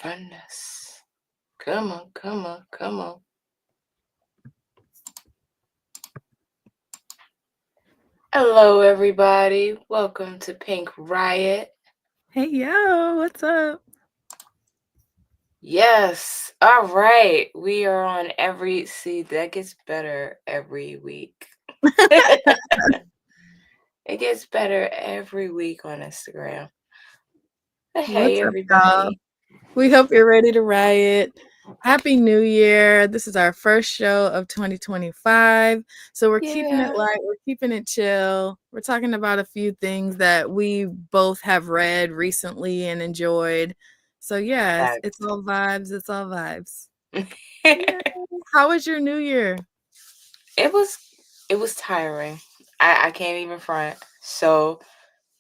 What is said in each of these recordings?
Furnace. Come on, come on, come on. Hello, everybody. Welcome to Pink Riot. Hey, yo, what's up? Yes. All right. We are on that gets better every week. It gets better every week on Instagram. But hey, What's up, y'all? everybody. We hope you're ready to riot. Happy New Year. This is our first show of 2025. So we're keeping it Yeah. light, we're keeping it chill. We're talking about a few things that we both have read recently and enjoyed. So, yeah, it's Facts. all vibes. It's all vibes. Yeah. How was your New Year? It was tiring. I can't even front. So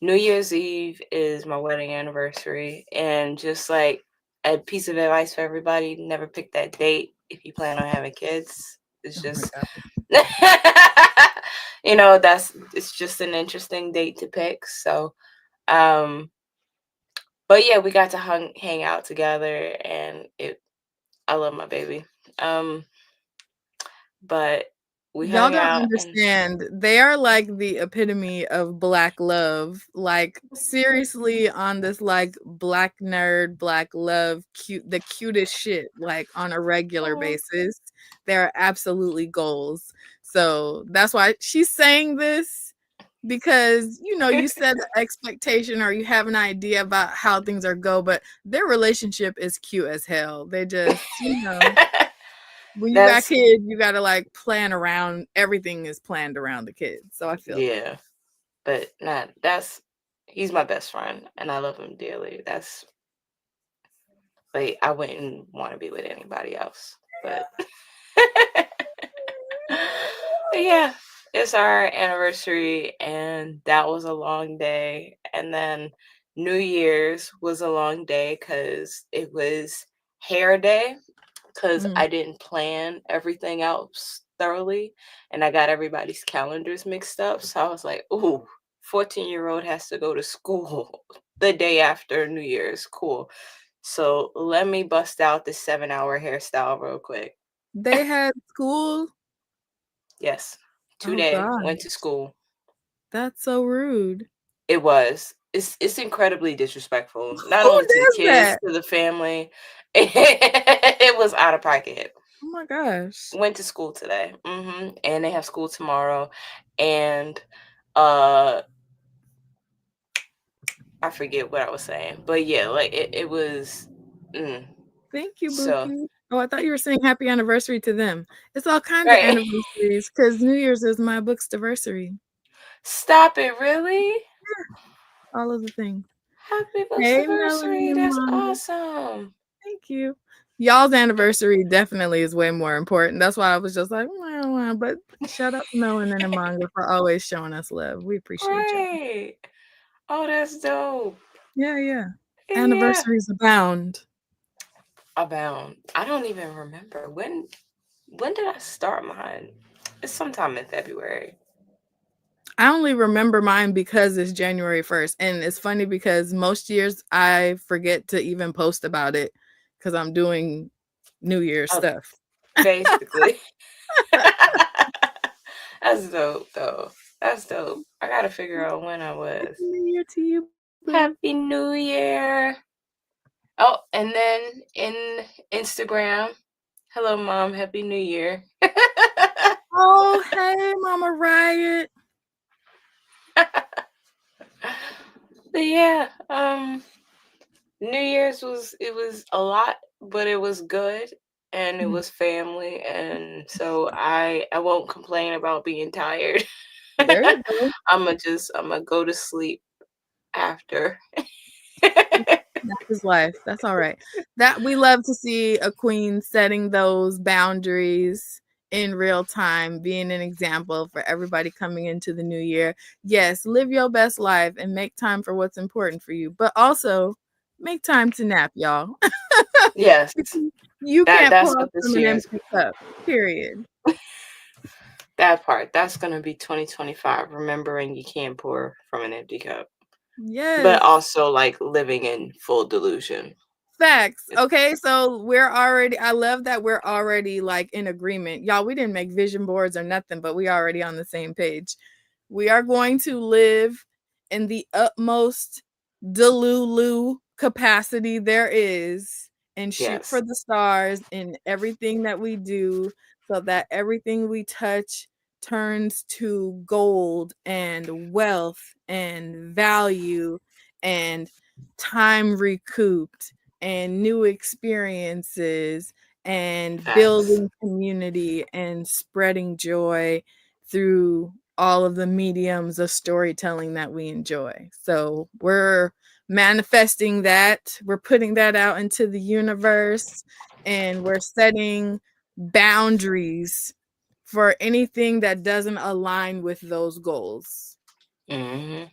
New Year's Eve is my wedding anniversary, and just like a piece of advice for everybody: never pick that date if you plan on having kids. It's Oh my just, God. it's just an interesting date to pick. So, um, but yeah, we got to hang out together, and I love my baby. Um, but we Y'all hung don't out and understand. They are like the epitome of black love. Like seriously on this like black nerd, black love, the cutest shit like on a regular oh, basis. They're absolutely goals. So that's why she's saying this because you set an expectation or you have an idea about how things are go, but their relationship is cute as hell. They just, when you got that's kids, you gotta like plan around everything is planned around the kids. So I feel that. yeah. But not that's he's my best friend and I love him dearly. That's like I wouldn't want to be with anybody else. But yeah, it's our anniversary and that was a long day. And then New Year's was a long day because it was hair day because Mm. I didn't plan everything else thoroughly and I got everybody's calendars mixed up. So I was like, ooh, 14-year-old has to go to school the day after New Year's. Cool. So let me bust out the 7-hour hairstyle real quick. They had school. Yes. Oh Today god, went to school. that's so rude. It was. It's incredibly disrespectful, not Who only to the does kids, that? to the family. It was out of pocket. Oh my gosh. Went to school today. And they have school tomorrow. And uh I forget what I was saying. But yeah, like it was mm, Thank you, so Buki. Oh, I thought you were saying happy anniversary to them. It's all kinds of right. anniversaries because New Year's is my book's anniversary. Stop it, really? All of the things. Happy books Hey, Melanie anniversary. and That's Manga. awesome. Thank you. Y'all's anniversary definitely is way more important. That's why I was just like, wah, wah. But shout out to Melanin and Manga for always showing us love. We appreciate y'all. Right. Oh, that's dope. Yeah, yeah. Yeah. Anniversaries abound. Abound. I don't even remember when did I start mine? It's sometime in February. I only remember mine because it's January 1st. And it's funny because most years I forget to even post about it because I'm doing New Year's Oh, stuff. basically. That's dope though. That's dope. I gotta figure out when I Happy was. New Year to you, boo. Happy New Year. Oh, and then in Instagram, hello mom, happy New Year. Oh, hey, Mama Riot. But yeah, New Year's was a lot, but it was good and it Mm, was family and so I won't complain about being tired. there you go. I'm gonna go to sleep after. That's his life. That's all right. That we love to see a queen setting those boundaries in real time, being an example for everybody coming into the new year. Yes, live your best life and make time for what's important for you, but also make time to nap, y'all. Yes, You can't that's pour what this from an year is. empty cup. Period. That part, that's gonna be 2025. Remembering you can't pour from an empty cup, but Yes. also like living in full delusion. Facts. Okay, so I love that we're already like in agreement. Y'all, we didn't make vision boards or nothing, but we already on the same page. We are going to live in the utmost Delulu capacity there is and shoot for Yes. the stars in everything that we do so that everything we touch turns to gold and wealth and value and time recouped and new experiences and Facts. building community and spreading joy through all of the mediums of storytelling that we enjoy. So we're manifesting that, we're putting that out into the universe, and we're setting boundaries for anything that doesn't align with those goals. Mm-hmm.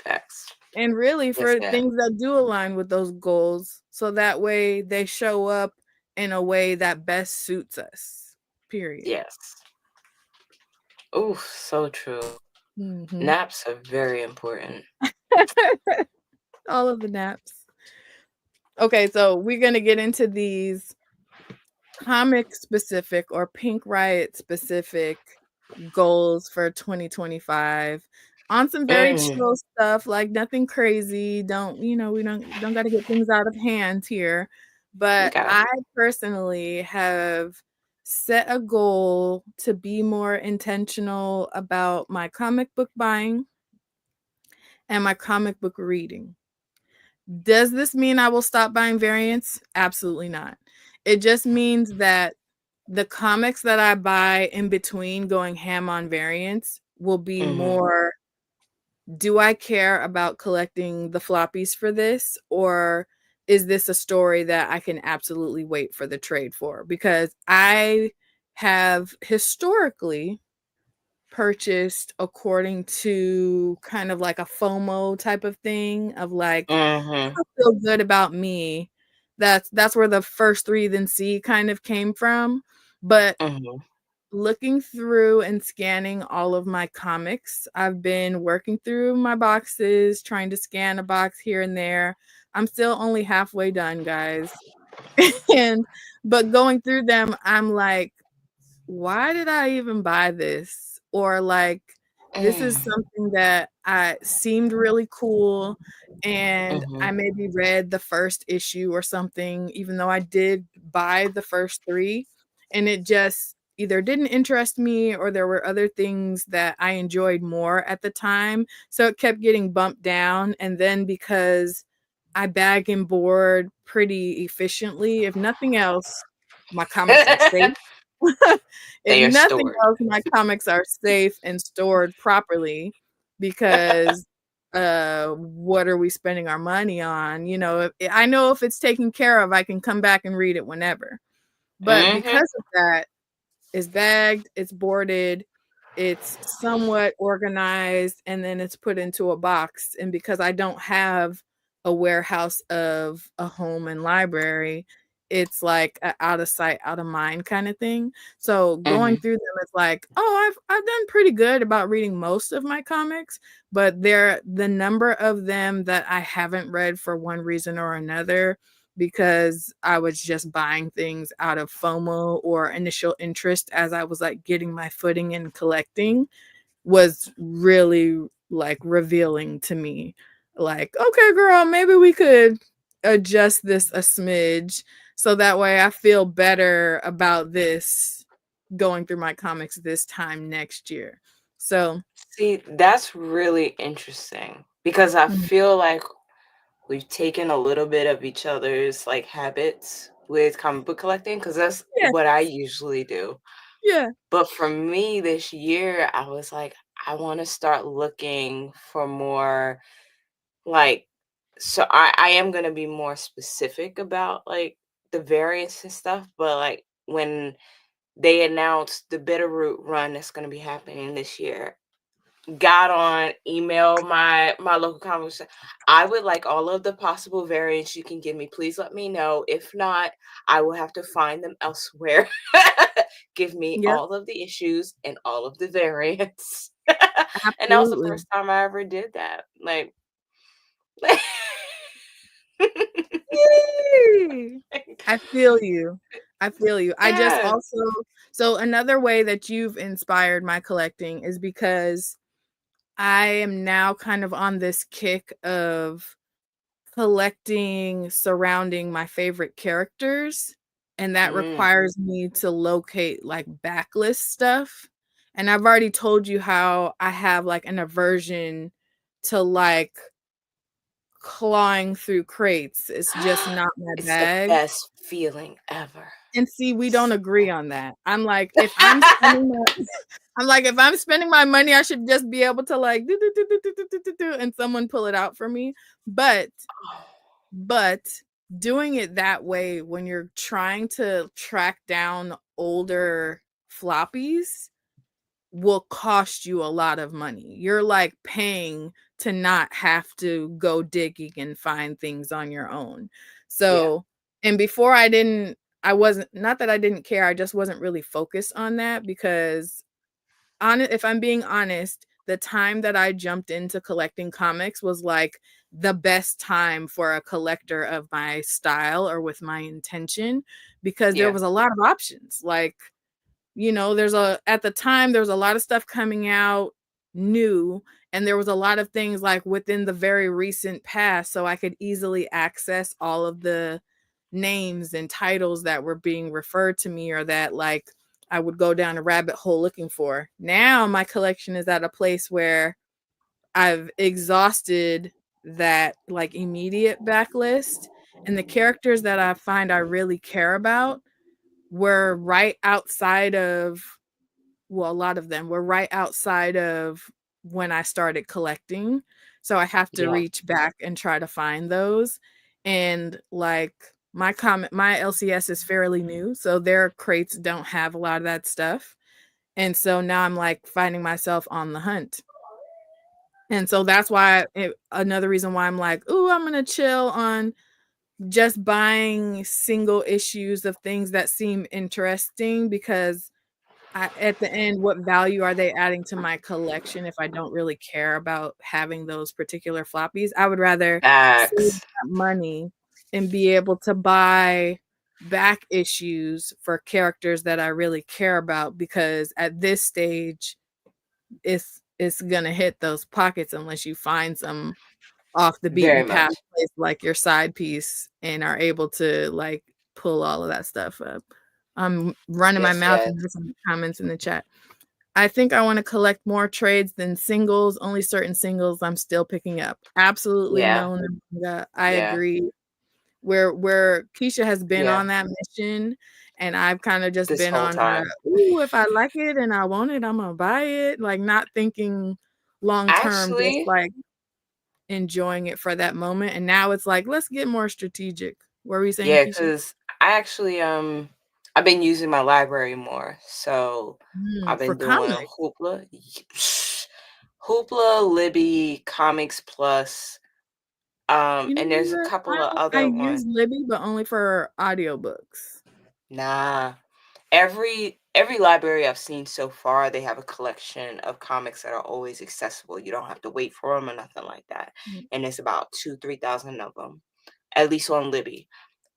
Facts. And really Yes, for yeah. things that do align with those goals, so that way they show up in a way that best suits us. Period. Yes. Oh, so true. Mhm. Naps are very important. All of the naps. Okay, so we're going to get into these comic specific or Pink Riot specific goals for 2025 on some very Mm, chill stuff, like nothing crazy. We don't got to get things out of hand here. But okay. I personally have set a goal to be more intentional about my comic book buying and my comic book reading. Does this mean I will stop buying variants? Absolutely not. It just means that the comics that I buy in between going ham on variants will be Mm-hmm. more, do I care about collecting the floppies for this, or is this a story that I can absolutely wait for the trade for? Because I have historically purchased according to kind of like a FOMO type of thing of like, Mm-hmm. I feel good about me. That's where the first three then see kind of came from. But Mm-hmm. looking through and scanning all of my comics, I've been working through my boxes, trying to scan a box here and there. I'm still only halfway done, guys. and but going through them, I'm like, why did I even buy this? Or like, this is Mm, something that I seemed really cool, and mm-hmm. I maybe read the first issue or something, even though I did buy the first three, and it just either didn't interest me or there were other things that I enjoyed more at the time. So it kept getting bumped down. And then because I bag and board pretty efficiently, if nothing else, my comics are safe. If They are nothing stored. else, my comics are safe and stored properly because what are we spending our money on? I know if it's taken care of, I can come back and read it whenever. But Mm-hmm. because of that, it's bagged, it's boarded, it's somewhat organized, and then it's put into a box. And because I don't have a warehouse of a home and library, it's like a out of sight, out of mind kind of thing. So going Mm-hmm. through them, it's like, oh, I've done pretty good about reading most of my comics, but the number of them that I haven't read for one reason or another, because I was just buying things out of FOMO or initial interest as I was like getting my footing in collecting, was really like revealing to me. Like, okay, girl, maybe we could adjust this a smidge so that way I feel better about this going through my comics this time next year. So, See, that's really interesting because I mm, feel like we've taken a little bit of each other's like habits with comic book collecting because that's yeah, what I usually do. yeah, But for me this year, I was like, I want to start looking for more like, so I am gonna be more specific about like the variants and stuff, but like when they announced the Bitterroot run that's gonna be happening this year, got on email my local comic shop. I would like all of the possible variants you can give me. Please let me know. If not, I will have to find them elsewhere. Give me yep, all of the issues and all of the variants. And that was the absolutely. first time I ever did that. Like Hey, I feel you. I feel you. I just Yeah. also so another way that you've inspired my collecting is because I am now kind of on this kick of collecting surrounding my favorite characters, and that Mm. requires me to locate like backlist stuff. And I've already told you how I have like an aversion to like clawing through crates. It's just not my It's the bag. best feeling ever. And see, we don't agree on that. I'm like, if I'm spending my I'm like, if I'm spending my money, I should just be able to like do, do, do, do, do, do, do, do, do, and someone pull it out for me. But but doing it that way when you're trying to track down older floppies will cost you a lot of money. You're like paying to not have to go digging and find things on your own. Yeah. So, and before I wasn't, not that I didn't care, I just wasn't really focused on that because if I'm being honest, the time that I jumped into collecting comics was like the best time for a collector of my style or with my intention because there Yeah. was a lot of options. Like, at the time there was a lot of stuff coming out new, and there was a lot of things like within the very recent past, so I could easily access all of the names and titles that were being referred to me or that like I would go down a rabbit hole looking for. Now my collection is at a place where I've exhausted that like immediate backlist, and the characters that I find I really care about were right outside of, well, a lot of them were right outside of when I started collecting. So I have to Yeah. reach back and try to find those. And like my LCS is fairly new, so their crates don't have a lot of that stuff. And so now I'm like finding myself on the hunt. And so that's why another reason why I'm like, ooh, I'm gonna chill on just buying single issues of things that seem interesting because at the end, what value are they adding to my collection if I don't really care about having those particular floppies? I would rather save Facts. that money and be able to buy back issues for characters that I really care about because at this stage, it's gonna hit those pockets unless you find some off the beaten Very path much. place like your side piece and are able to like pull all of that stuff up. I'm running my Yes, mouth yes. and there's some comments in the chat. I think I want to collect more trades than singles. Only certain singles I'm still picking up. Absolutely Yeah. no. I Yeah. agree. Where Keisha has been Yeah. on that mission, and I've kind of just This been whole on time. ooh, if I like it and I want it, I'm gonna buy it. Like not thinking long term, just Actually, like enjoying it for that moment. And now it's like, let's get more strategic. What were you saying, yeah, Keisha? because I actually I've been using my library more. So I've For been doing comics. Hoopla. Hoopla, Libby, Comics Plus, You know and there's a what? couple of I other ones. use Libby, but only for audiobooks. Nah. Every library I've seen so far, they have a collection of comics that are always accessible. You don't have to wait for them or nothing like that. Mm, And it's about 2, 3,000 of them, at least on Libby.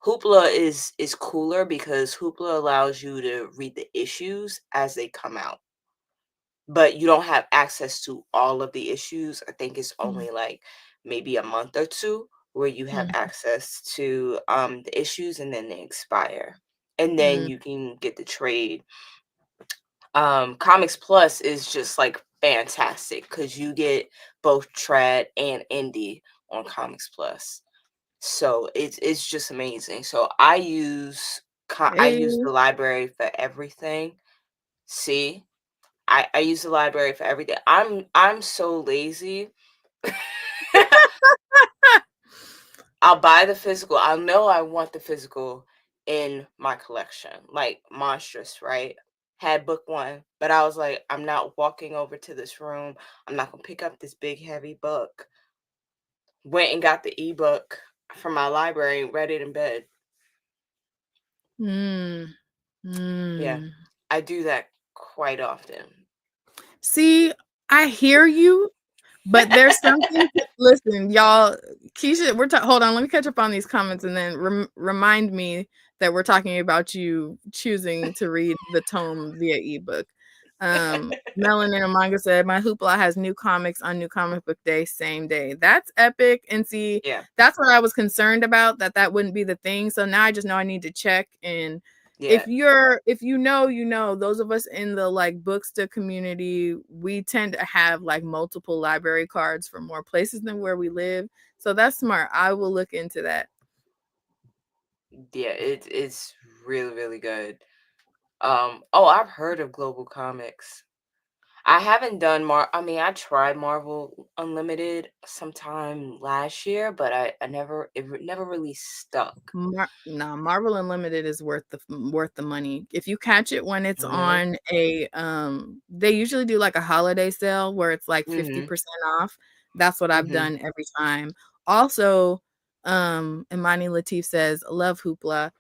Hoopla is cooler because Hoopla allows you to read the issues as they come out, but you don't have access to all of the issues. I think it's mm, only like maybe a month or two where you have mm, access to the issues and then they expire. And then mm. you can get the trade. Comics Plus is just like fantastic because you get both trad and indie on Comics Plus. So it's just amazing. So I Hey. use the library for everything. See, I use the library for everything. I'm so lazy. I'll buy the physical. I'll know I want the physical in my collection, like Monstrous, right? Had book one, but I was like, I'm not walking over to this room. I'm not gonna pick up this big heavy book. Went and got the ebook from my library, read it in bed. Mm, Yeah, mm. I do that quite often. See, I hear you, But there's something listen, y'all, Keisha, hold on, let me catch up on these comments and then remind me that we're talking about you choosing to read the tome via ebook. Melanin Manga said, my hoopla has new comics on New Comic Book Day, same day. That's epic. And see, Yeah. that's what I was concerned about, that wouldn't be the thing. So now I just know I need to check. And Yeah. if you know, those of us in the like Booksta community, we tend to have like multiple library cards for more places than where we live. So that's smart. I will look into that. Yeah, it's really, really good. Oh, I've heard of Global Comics. I haven't done I mean, I tried Marvel Unlimited sometime last year, but I never never really stuck. Nah, Marvel Unlimited is worth the money. If you catch it when it's Really? on a they usually do like a holiday sale where it's like Mhm. 50% off. That's what I've Mhm. done every time. Also, Imani Latif says, love Hoopla.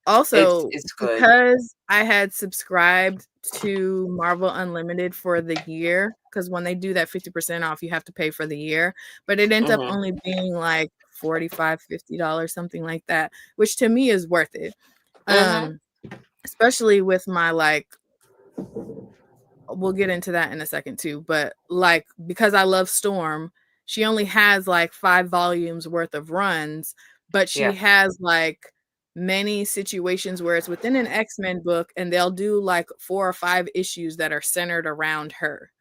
Also, It's good. because I had subscribed to Marvel Unlimited for the year, because when they do that 50% off, you have to pay for the year, but it ends up Mhm. only being like $45-50, something like that, which to me is worth it. Mhm. Especially with my like, we'll get into that in a second too, but like because I love Storm, she only has like 5 volumes worth of runs, but she Yeah. has like many situations where it's within an X-Men book and they'll do like 4 or 5 issues that are centered around her.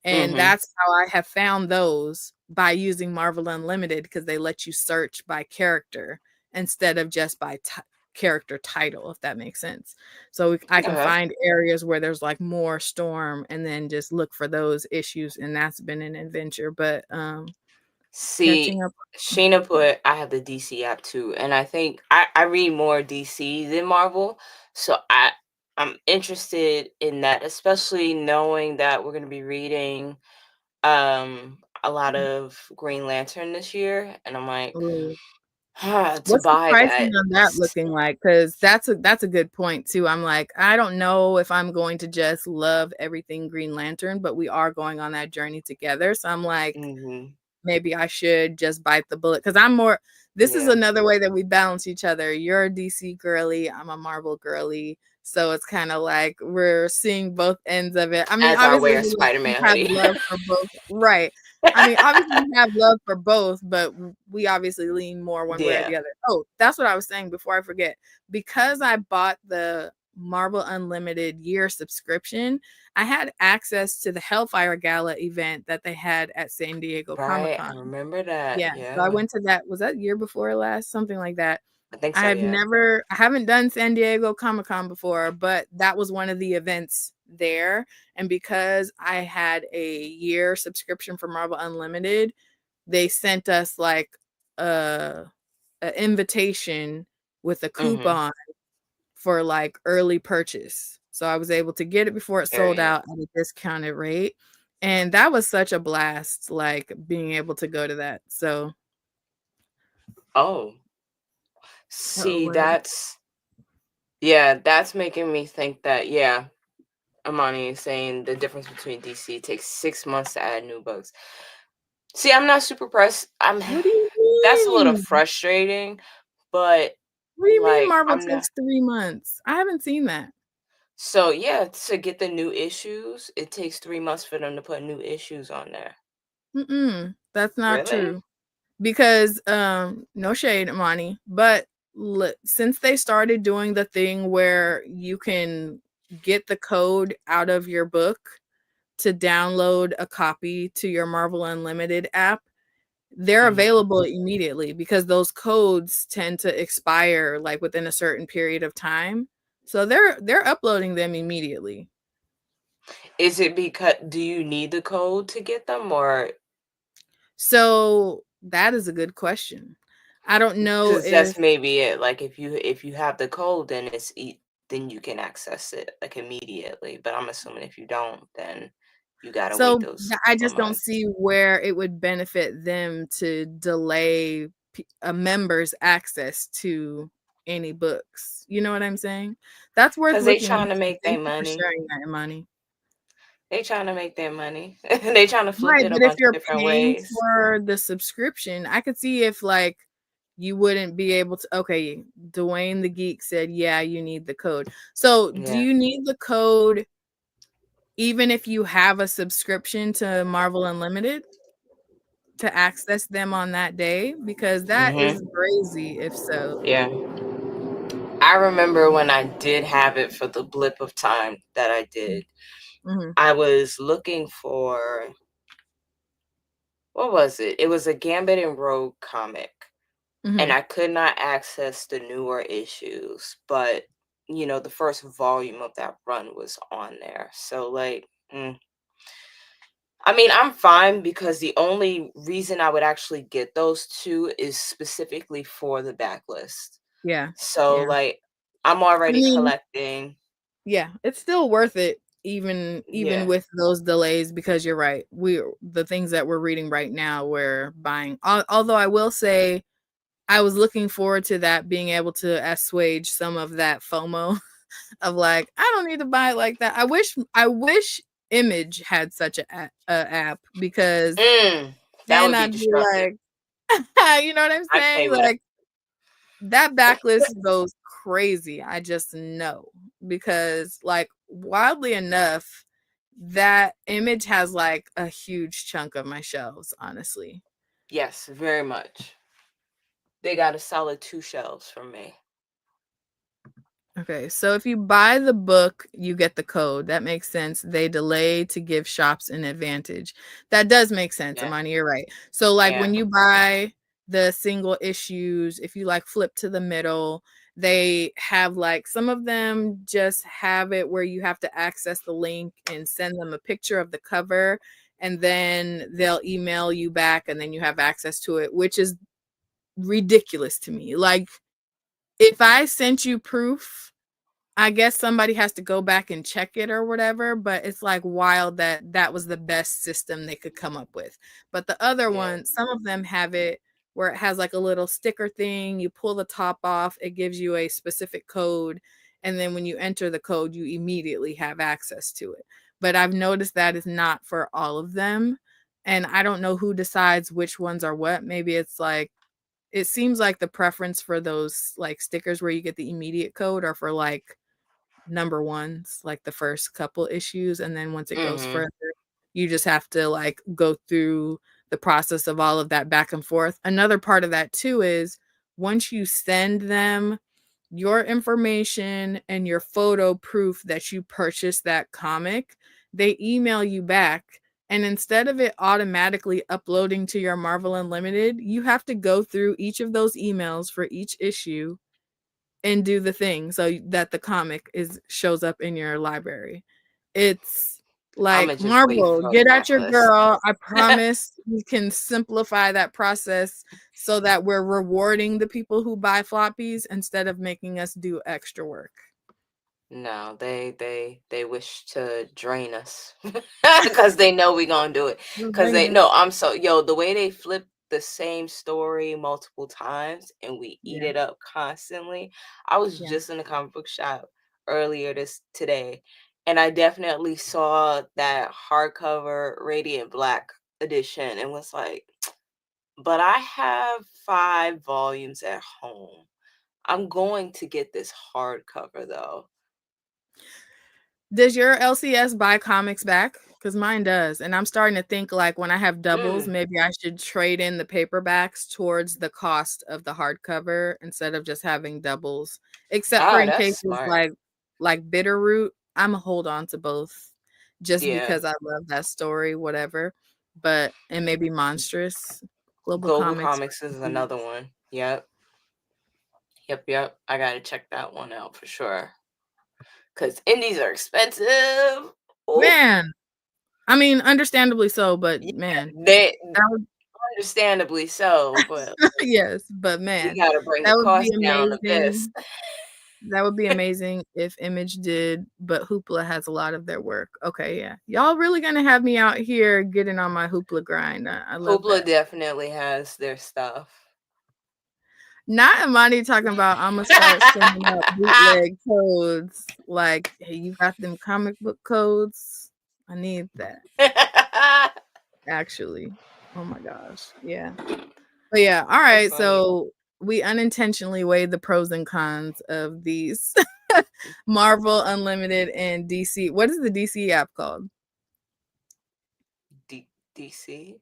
And Mhm. that's how I have found those, by using Marvel Unlimited, because they let you search by character instead of just by character title, if that makes sense. So I can Okay. find areas where there's like more Storm and then just look for those issues, and that's been an adventure. But See, catching up. Sheena put I have the DC app too, and I think I read more DC than Marvel, so I'm interested in that, especially knowing that we're gonna be reading a lot of Green Lantern this year, and I'm like, Ooh. to What's the buy pricing that. on that looking like? Because that's a good point too. I'm like, I don't know if I'm going to just love everything Green Lantern, but we are going on that journey together. So I'm like, Mhm. maybe I should just bite the bullet, because I'm more. This is Yeah. another way that we balance each other. You're a DC girly, I'm a Marvel girly. So it's kind of like we're seeing both ends of it. I mean, As I obviously wear a we Spider-Man have hoodie. love for both, right? I mean, obviously we have love for both, but we obviously lean more one way or Yeah. the other. Oh, that's what I was saying before I forget. Because I bought the Marvel Unlimited year subscription, I had access to the Hellfire Gala event that they had at San Diego Right, I Comic-Con. remember that, Yeah, so I yeah. went to that. Was that year before last? Something like that. I think so, yeah. I haven't done San Diego Comic-Con before, but that was one of the events there. And because I had a year subscription for Marvel Unlimited, they sent us like a, a invitation with a Mhm. coupon for like early purchase. So I was able to get it before it sold Period. out at a discounted rate. And that was such a blast, like being able to go to that. So, Oh. oh, See, what else? that's making me think that, yeah, Amani is saying the difference between DC takes 6 months to add new books. See, I'm not super pressed. What do you That's a little mean? frustrating, but, What do you mean like, Marvel I'm not takes 3 months? I haven't seen that. so, yeah, to get the new issues, it takes 3 months for them to put new issues on there. Mm-mm, that's not Really? true. Because no shade, Imani, but since they started doing the thing where you can get the code out of your book to download a copy to your Marvel Unlimited app, they're Mhm. available immediately, because those codes tend to expire like within a certain period of time. So they're uploading them immediately. Is it because do you need the code to get them, or So that is a good question. I don't know because that's if maybe it, like, if you have the code, then then you can access it, like, immediately, but I'm assuming if you don't, then you gotta wait so those I couple just don't months. see where it would benefit them to delay a member's access to any books. You know what I'm saying? That's worth Because they looking trying to into. make their Thank you for money. sharing that, Imani. They trying to make their money. They trying to flip Right, it a but if bunch of you're different paying ways. for the subscription, I could see if like you wouldn't be able to. Okay, Dwayne the Geek said, "Yeah, you need the code." So, do Yeah. you need the code even if you have a subscription to Marvel Unlimited to access them on that day? Because that is Mhm. crazy if so. Yeah. I remember when I did have it for the blip of time that I did. Mhm. I was looking for, what was it? It was a Gambit and Rogue comic, and Mhm. I could not access the newer issues, but the first volume of that run was on there. So like, I mean, I'm fine because the only reason I would actually get those two is specifically for the backlist. Yeah. So Yeah. like, I'm I already mean, collecting. yeah, it's still worth it even Yeah. with those delays because you're right. The things that we're reading right now we're buying. Although I will say I was looking forward to that being able to assuage some of that FOMO of like I don't need to buy it like that. I wish Image had such a app because Mm, that then would be I'd be destructive. like, you know what I'm I'd pay saying? whatever. Like that backlist goes crazy. I just know because, like, wildly enough, that Image has like a huge chunk of my shelves, honestly. Yes, very much. They got a solid 2 shelves from me. Okay, so if you buy the book, you get the code. That makes sense. They delay to give shops an advantage. That does make sense, Yeah. Amani. You're right. So, like, Yeah. when you buy the single issues, if you like flip to the middle, they have like some of them just have it where you have to access the link and send them a picture of the cover, and then they'll email you back, and then you have access to it, which is ridiculous to me. Like, if I sent you proof, I guess somebody has to go back and check it or whatever, but it's like wild that that was the best system they could come up with. But the other Yeah. one, some of them have it where it has like a little sticker thing. You pull the top off, it gives you a specific code. And then when you enter the code, you immediately have access to it. But I've noticed that is not for all of them. And I don't know who decides which ones are what. Maybe it's like, it seems like the preference for those like stickers where you get the immediate code are for like number ones, like the first couple issues, and then once it goes Mhm. further, you just have to like go through the process of all of that back and forth. Another part of that too is once you send them your information and your photo proof that you purchased that comic, they email you back. And instead of it automatically uploading to your Marvel Unlimited, you have to go through each of those emails for each issue and do the thing so that the comic is shows up in your library. It's Imma like just wait Marvel, for the get at your backlist. girl. I promise we can simplify that process so that we're rewarding the people who buy floppies instead of making us do extra work. No, they wish to drain us because they know we gonna do it. Because they Rainer. no, the way they flip the same story multiple times and we eat Yeah, it up constantly. I was yeah. just in the comic book shop earlier this today, and I definitely saw that hardcover Radiant Black edition and was like, but I have 5 volumes at home. I'm going to get this hardcover though. Does your LCS buy comics back? Because mine does. And I'm starting to think like when I have doubles, Mm. maybe I should trade in the paperbacks towards the cost of the hardcover instead of just having doubles. Except for Ah, in that's cases smart. like Bitterroot, I'm a hold on to both just Yeah. because I love that story, whatever. But and maybe Monstrous. Global Global Comics. Comics is another one. Yep. Yep, yep. I gotta check that one out for sure. Cause indies are expensive. Oof. Man, I mean, understandably so, but Yeah, man, they that would understandably so, but yes, but we man, gotta bring the that would be cost down of this. amazing. That would be amazing if Image did, but Hoopla has a lot of their work. Okay, yeah. Y'all really gonna have me out here getting on my Hoopla grind. I love Hoopla that. definitely has their stuff. Not Imani talking about I'm gonna start sending out bootleg codes. Like, hey, you got them comic book codes? I need that. Actually. Oh my gosh. Yeah. But yeah, all It's right. funny. So we unintentionally weighed the pros and cons of these Marvel Unlimited and DC. What is the DC app called? DC.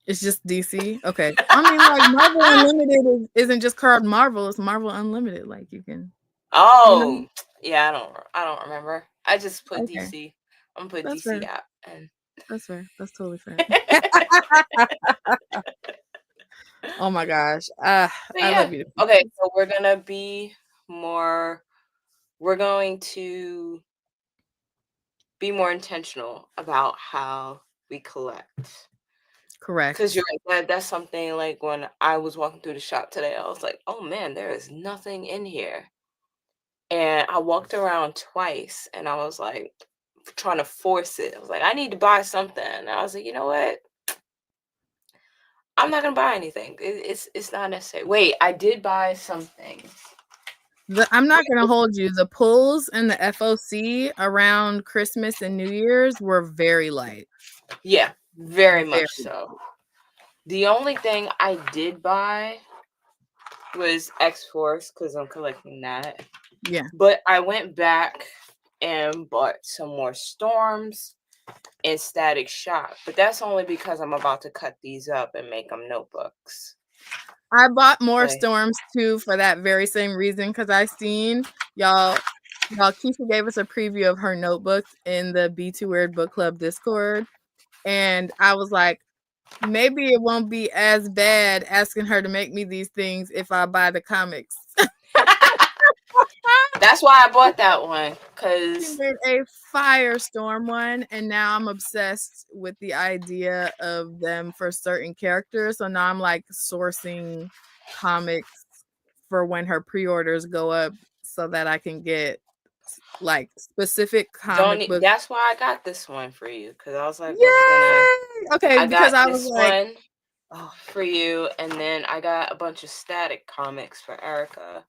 It's just DC. Okay. I mean, like Marvel Unlimited isn't just called Marvel. It's Marvel Unlimited. Like you can, you know. Oh, yeah. I don't remember. I just put Okay, DC. I'm gonna put that's DC fair. app and. That's fair. That's totally fair. Oh my gosh. But I yeah. love you. Okay, so we're gonna be more. We're going to be more intentional about how we collect. Because Correct. you're right, that's something like when I was walking through the shop today, I was like, oh man, there is nothing in here. And I walked around twice and I was like trying to force it. I was like, I need to buy something. And I was like, you know what? I'm not gonna buy anything. It's not necessary. Wait, I did buy some things. I'm not gonna hold you. The pulls and the FOC around Christmas and New Year's were very light. Yeah, very Very. much so. The only thing I did buy was X-Force because I'm collecting that. Yeah. But I went back and bought some more Storms and Static Shock. But that's only because I'm about to cut these up and make them notebooks. I bought more Like, Storms too for that very same reason because I seen y'all. Keisha gave us a preview of her notebooks in the Be Too Weird Book Club Discord, and I was like, maybe it won't be as bad asking her to make me these things if I buy the comics. that's why I bought that one. She Because made a Firestorm one, and now I'm obsessed with the idea of them for certain characters. So now I'm like sourcing comics for when her pre-orders go up so that I can get like specific comic books. that's why I got this one for you. Because I was like, I was gonna. Yay! Okay, I because got I was this like, one for you, and then I got a bunch of Static comics for Erica.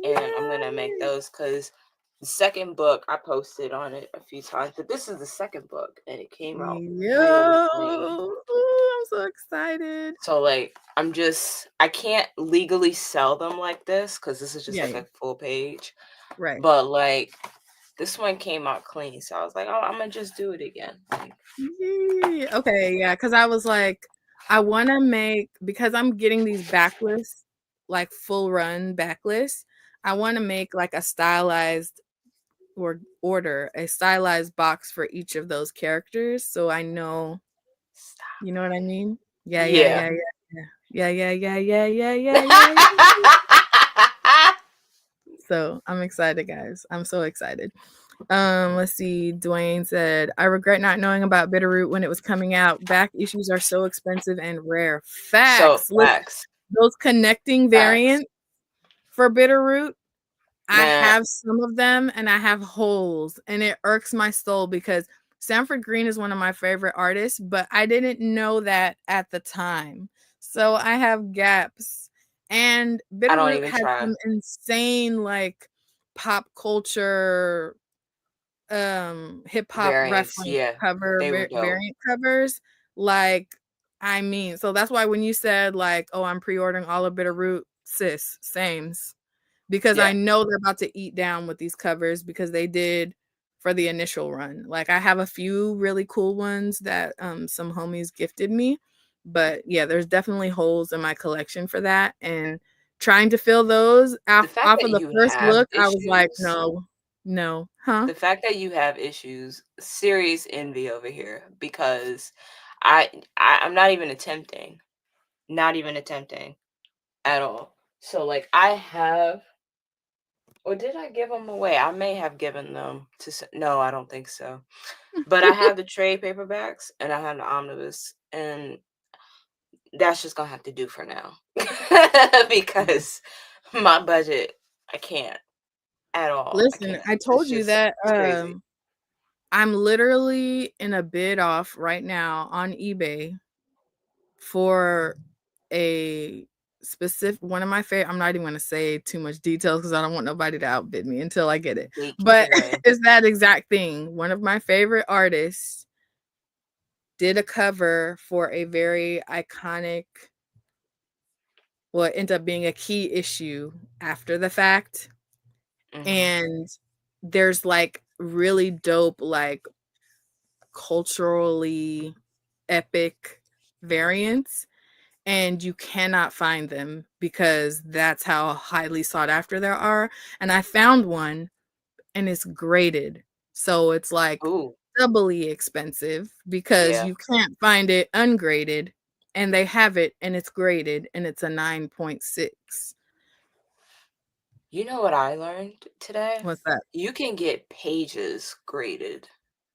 And I'm gonna make yay! those because the second book I posted on it a few times, but this is the second book and it came out really clean. Yo! Ooh, I'm so excited. So like I can't legally sell them like this because this is just Yeah, like yeah. a full page. Right. But like this one came out clean, so I was like, oh, I'm gonna just do it again. Like, Yay. Okay, yeah, because I was like, I want to make, because I'm getting these backlists, like full run backlists, I want to make like a stylized or order a stylized box for each of those characters so I know, stop. you know what I mean? Yeah, yeah, Yeah. yeah, yeah. Yeah, yeah, yeah, yeah, yeah, yeah, yeah, yeah. So I'm excited, guys. I'm so excited. Let's see. Dwayne said, I regret not knowing about Bitterroot when it was coming out. Back issues are so expensive and rare. So Facts. Listen, facts. those connecting Facts. variants for Bitterroot, I Man, have some of them and I have holes, and it irks my soul because Sanford Green is one of my favorite artists, but I didn't know that at the time. So I have gaps. And I don't Bitterroot even had try. some insane like pop culture hip hop Variants, reference yeah. cover They were dope. variant covers. Like, I mean, so that's why when you said like, oh, I'm pre-ordering all of Bitterroot, sis, sames. Because I Yeah. know they're about to eat down with these covers because they did for the initial run. Like I have a few really cool ones that some homies gifted me. But yeah, there's definitely holes in my collection for that. And trying to fill those The fact off that of the you first have look, I was like, issues no, no, huh? the fact that you have issues, serious envy over here because I'm not even attempting. Not even attempting at all. So like I have or did I give them away? I may have given them to no, I don't think so. But I have the trade paperbacks and I have the omnibus and that's just gonna have to do for now. Because my budget, I can't at all. I Listen, can't. I It's told you just that it's crazy. I'm literally in a bid off right now on eBay for a specific one of my favorite. I'm not even going to say too much details because I don't want nobody to outbid me until I get it. Gatekeep But away. it's that exact thing. One of my favorite artists did a cover for a very iconic, well, it ended up being a key issue after the fact. And there's like really dope, like culturally epic variants, and you cannot find them because that's how highly sought after there are. And I found one, and it's graded. So it's like Ooh, doubly expensive because yeah. you can't find it ungraded, and they have it and it's graded and it's a 9.6. You know what I learned today? What's that? You can get pages graded,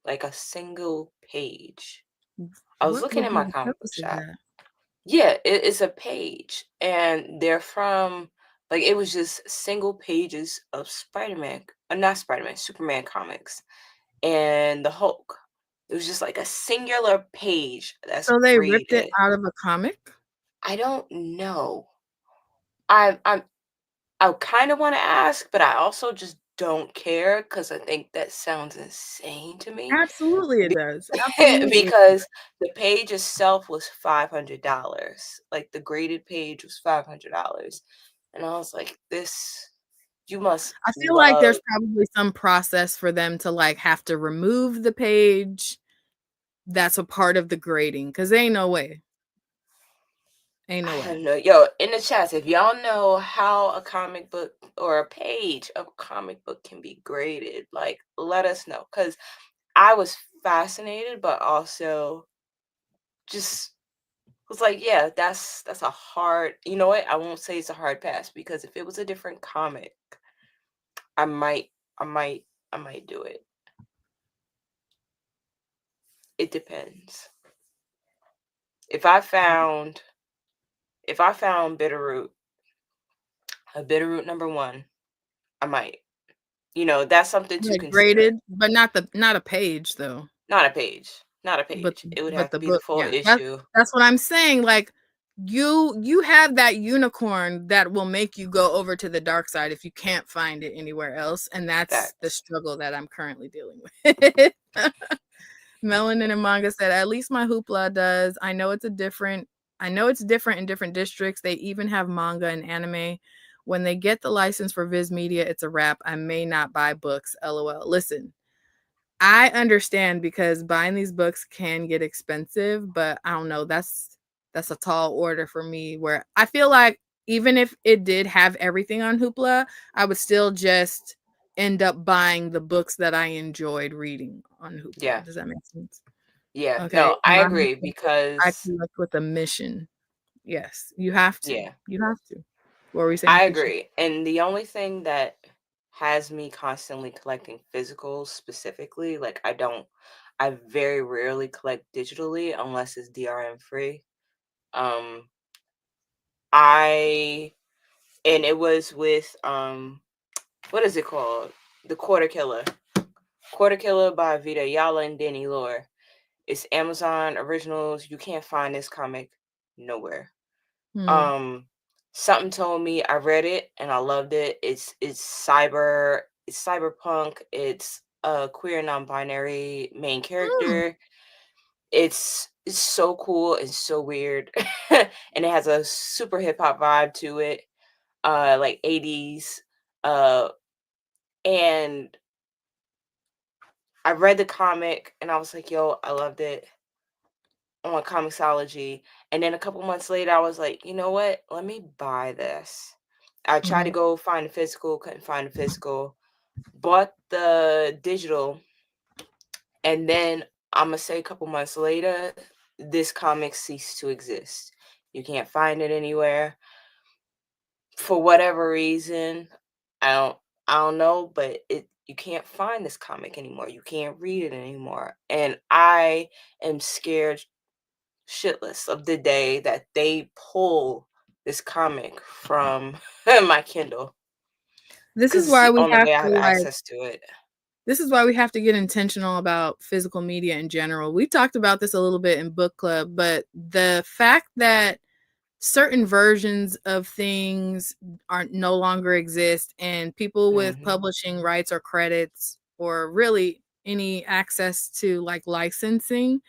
like a single page. I was What looking would in be my the comic book purpose of shop. that? Yeah, it's a page, and they're from like it was just single pages of Spider-Man, not Spider-Man, Superman comics, and the Hulk. It was just like a singular page that's So they ripped it graded. out of a comic? I don't know. I'm I kind of want to ask, but I also just don't care because I think that sounds insane to me. Absolutely it Be- does. Absolutely. because the page itself was $500. Like the graded page was $500. And I was like, this, you must I feel like love. there's probably some process for them to, like, have to remove the page that's a part of the grading, 'cause ain't no way. Ain't no I way. don't know. Yo, in the chats, if y'all know how a comic book or a page of a comic book can be graded, like let us know. Because I was fascinated, but also just was like, yeah, that's a hard, you know what? I won't say it's a hard pass because if it was a different comic, I might, I might, I might do it. It depends. If I found, if I found Bitterroot, a Bitterroot number one, I might. You know, that's something to Like, consider. graded, but not a page, though. Not a page, not a But page. It would but have to the be the book, full yeah. issue. That's what I'm saying, like, you have that unicorn that will make you go over to the dark side if you can't find it anywhere else, and that's the Facts. struggle that I'm currently dealing with. Melanin and Manga said, "At least my hoopla does. I know it's different in different districts. They even have manga and anime. When they get the license for Viz Media, it's a wrap. I may not buy books. LOL." Listen, I understand because buying these books can get expensive, but I don't know. That's a tall order for me. Where I feel like even if it did have everything on Hoopla, I would still just end up buying the books that I enjoyed reading on Hoopla. Yeah. Does that make sense? Yeah. Okay. No, I My agree husband said, I because collect with a mission. Yes, you have to. yeah. You have to. What were you saying, I Keisha? agree. And the only thing that has me constantly collecting physicals specifically, like I very rarely collect digitally unless it's DRM free. Um I and it was with what is it called? The Quarter Killer. Quarter Killer by Vita Yala and Danny Lore. It's Amazon originals. You can't find this comic nowhere. Hmm. Um, something told me I read it and I loved it. It's cyberpunk. It's a queer non-binary main Hmm. character. It's so cool and so weird, and it has a super hip hop vibe to it, like 80s. Uh, and I read the comic and I was like, yo, I loved it on Comixology. And then a couple months later, I was like, you know what? Let me buy this. I tried to Mhm. go find a physical, couldn't find a physical. Bought the digital, and then I'm gonna say a couple months later, this comic ceased to exist. You can't find it anywhere for whatever reason. I don't I don't know, but it you can't find this comic anymore. You can't read it anymore. And I am scared shitless of the day that they pull this comic from my Kindle This because is it's why the we only have way I to, have like, access to it. this is why we have to get intentional about physical media in general. We talked about this a little bit in book club, but the fact that certain versions of things are no longer exist, and people with Mhm. publishing rights or credits or really any access to, like, licensing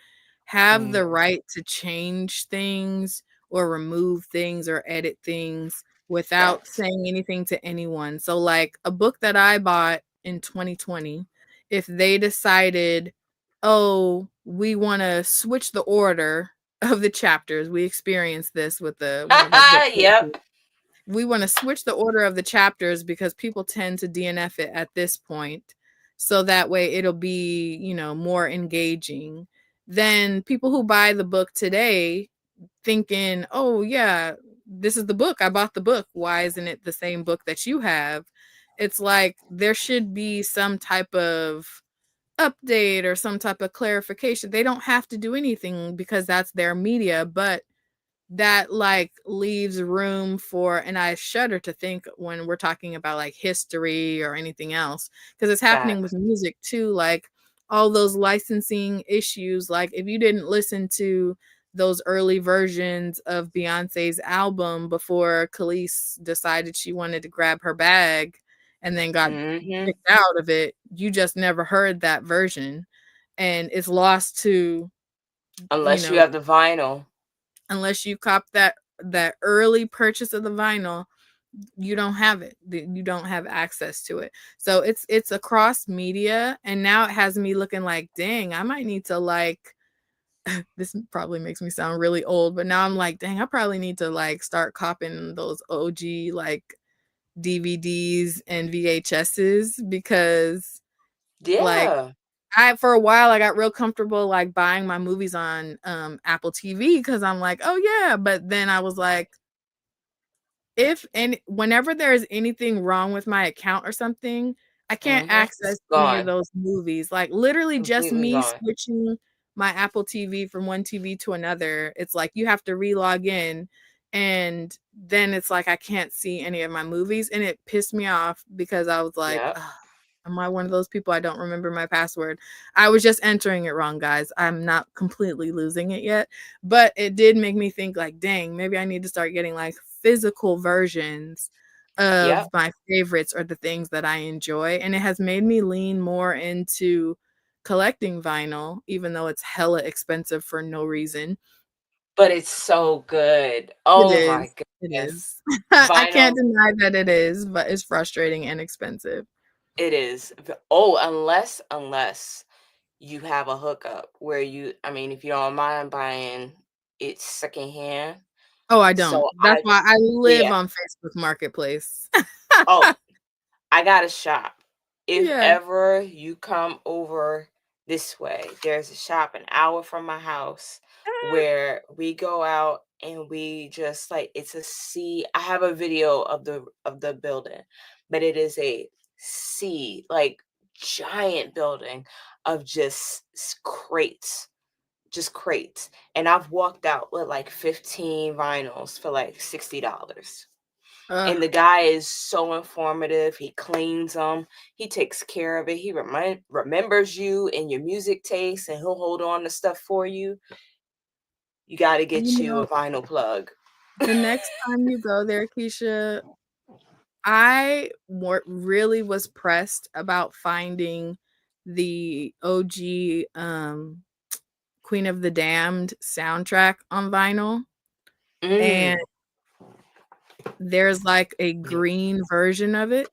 have the Mm, right to change things or remove things or edit things without facts. saying anything to anyone. So like a book that I bought in 2020, if they decided, oh, we want to switch the order of the chapters, we experienced this with one of our book Yep. coaches. We want to switch the order of the chapters because people tend to DNF it at this point. So that way it'll be, more engaging. Then people who buy the book today thinking, oh, yeah, this is the book. I bought the book. Why isn't it the same book that you have? It's like there should be some type of update or some type of clarification. They don't have to do anything because that's their media, but that like leaves room for, and I shudder to think when we're talking about like history or anything else, because it's happening with Facts. music too, like all those licensing issues. Like if you didn't listen to those early versions of Beyonce's album before Khalees decided she wanted to grab her bag and then got Hmm. kicked out of it, you just never heard that version, and it's lost to, you Unless you know have the vinyl. unless you cop that early purchase of the vinyl, you don't have it. You don't have access to it. So it's across media, and now it has me looking like, dang, I might need to like this probably makes me sound really old, but now I'm like, dang, I probably need to like start copping those OG like DVDs and VHSs, because like Yeah. I for a while I got real comfortable like buying my movies on Apple TV because I'm like, oh yeah, but then I was like, if and whenever there's anything wrong with my account or something, I can't It's access any of gone. those movies. Like literally just Completely me gone. switching my Apple TV from one TV to another, it's like you have to re-log in, and then it's like I can't see any of my movies, and it pissed me off because I was like, Yep. ugh, am I one of those people I don't remember my password? I was just entering it wrong, guys. I'm not completely losing it yet, but it did make me think like, dang, maybe I need to start getting like physical versions of Yep. my favorites or the things that I enjoy. And it has made me lean more into collecting vinyl, even though it's hella expensive for no reason. But it's so good. It Oh my is. It goodness. is. I can't Vinyl, deny that it is, but it's frustrating and expensive. it is. Oh, unless you have a hookup where I mean, if you don't mind buying it secondhand. Oh, I don't. So That's why I live yeah. on Facebook Marketplace. Oh, I got a shop. If Yeah. ever you come over this way, there's a shop an hour from my house where we go out and we just like it's a sea. I have a video of the building, but it is a sea, like giant building of crates, just crates. And I've walked out with like 15 vinyls for like $60. Ugh. And the guy is so informative. He cleans them. He takes care of it. He remembers you and your music taste, and he'll hold on to stuff for you. You got to You get you know, a vinyl plug. the next time you go there, Keisha, really was pressed about finding the OG Queen of the Damned soundtrack on vinyl. And Mm. there's like a Yeah, green version of it,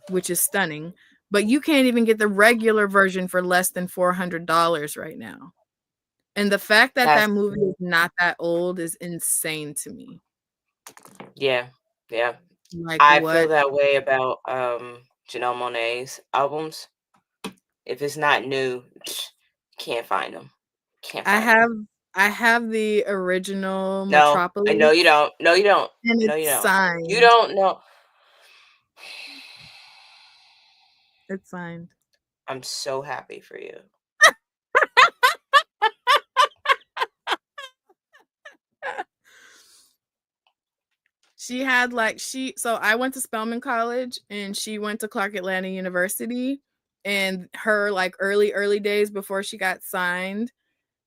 which is stunning. But you can't even get the regular version for less than $400 right now. And the fact that that's that movie is not that old is insane to me. yeah, yeah. Like, I feel what? that way about Janelle Monae's albums. If it's not new, can't find them. Can't I find them. have I have the original No, I know you Metropolis, don't. No, you don't. and No, it's you don't. You signed. don't know. It's signed. I'm so happy for you. She had like so I went to Spelman College and she went to Clark Atlanta University, and her like early days before she got signed,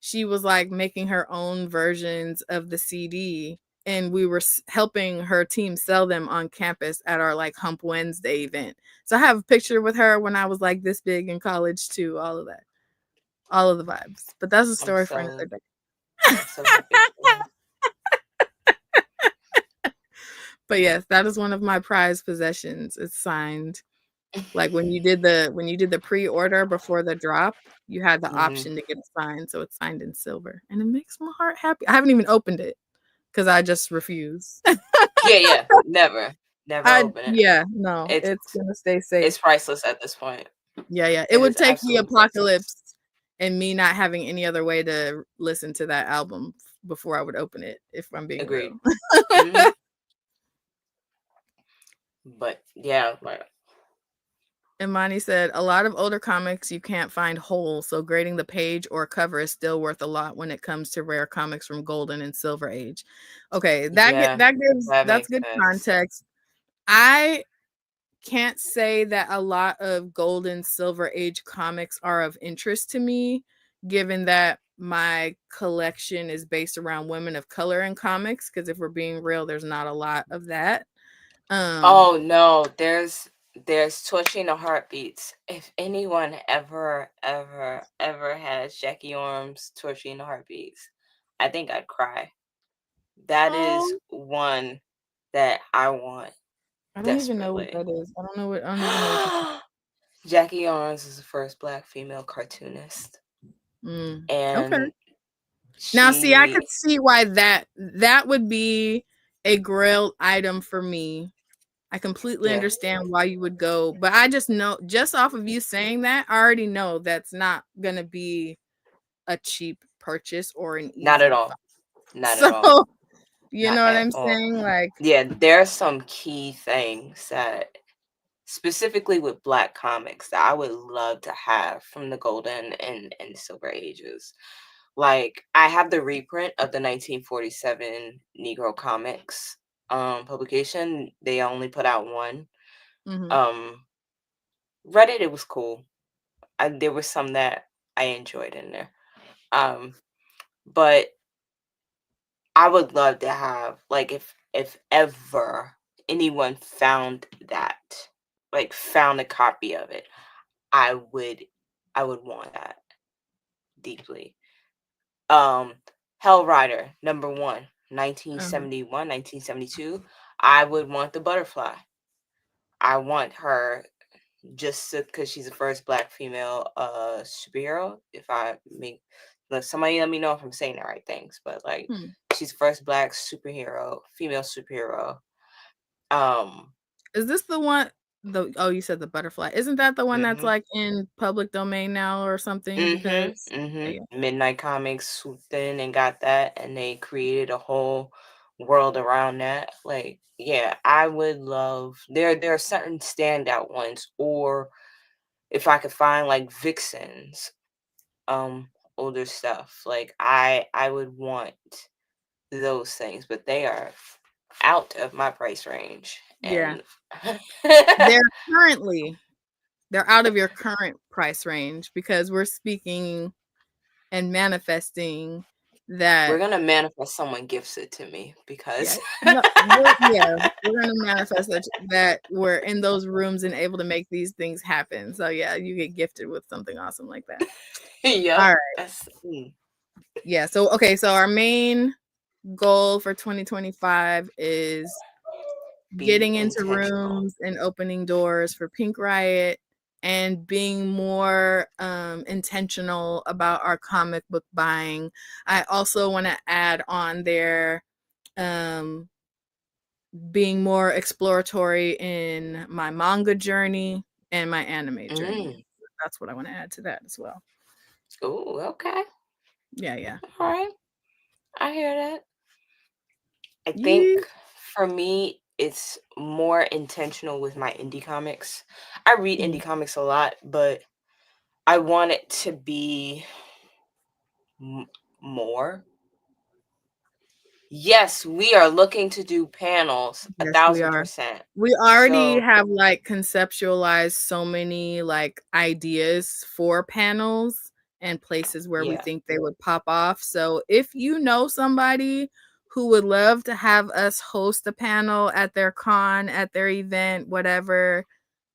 she was like making her own versions of the CD, and we were helping her team sell them on campus at our like Hump Wednesday event. So I have a picture with her when I was like this big in college too, all of that. All of the vibes. But that's a I'm story for another so day. I'm so happy for But yes, that is one of my prized possessions. It's signed. Like when you did the pre-order before the drop, you had the Mhm. option to get it signed, so it's signed in silver, and it makes my heart happy. I haven't even opened it because I just refuse. Yeah. Never open it. No, It's it's gonna stay safe. it's priceless at this point. Yeah. It It would is take the absolutely priceless. apocalypse and me not having any other way to listen to that album before I would open it, if I'm being Agreed. real. Mhm. But yeah, like Imani said, a lot of older comics you can't find whole, so grading the page or cover is still worth a lot when it comes to rare comics from Golden and Silver Age. Okay, yeah, that that's makes good sense. context. I can't say that a lot of Golden Silver Age comics are of interest to me, given that my collection is based around women of color in comics, because if we're being real, there's not a lot of that. Oh no, there's Torching the Heartbeats. If anyone ever has Jackie Orm's Torching the Heartbeats, I think I'd cry. That is Oh, one that I want I don't even know what desperately. that is. I don't even know what you're Jackie Orms is the first black female cartoonist, Okay. and Now, see, I she could see why that would be a grail item for me. I completely yeah, understand why you would go, but I just know, just off of you saying that, I already know that's not gonna be a cheap purchase or an not at easy all, find. not at So, all, you not know what at I'm all. saying? Like, Yeah, there are some key things that specifically with black comics that I would love to have from the golden and silver ages. Like I have the reprint of the 1947 Negro Comics publication. They only put out one. mhm. Um read it, it was cool. There was some that I enjoyed in there. Um but I would love to have like if ever anyone found that, like found a copy of it, I would I would want that deeply. Um Hell Rider number 1, Uh-huh. 1971, 1972. I would want the butterfly. I want her just because she's the first black female superhero. If I make somebody let me know if I'm saying the right things, but like Hmm. she's the first black superhero, female superhero. Um Is this the one? You said the butterfly. Isn't that the one that's mhm. like in public domain now or something? Mhm. Because Mhm. yeah. Midnight Comics swooped in and got that, and they created a whole world around that. Like, yeah, I would love there are certain standout ones, or if I could find like Vixens, older stuff. Like I would want those things, but they are out of my price range. Yeah. And They're currently they're out of your current price range because we're speaking and manifesting we're that. gonna manifest someone gifts it to me Yeah. because No, we're gonna manifest that we're in those rooms and able to make these things happen. So yeah, you get gifted with something awesome like that. All yep. right. That's Yeah. So okay, so our main goal for 2025 is be getting into intentional. rooms and opening doors for Pink Riot and being more intentional about our comic book buying. I also want to add on there um, being more exploratory in my manga journey and my anime journey. Mm. That's what I want to add to that as well. Oh, okay. Yeah. All right. I hear that. I Yeah. think for me, it's more intentional with my indie comics. I read Mm. indie comics a lot, but I want it to be more. Yes, we are looking to do panels, a Yes, we thousand are. percent. We already So, have like conceptualized so many like ideas for panels and places where we yeah. think they would pop off. So if you know somebody who would love to have us host a panel at their con, at their event, whatever,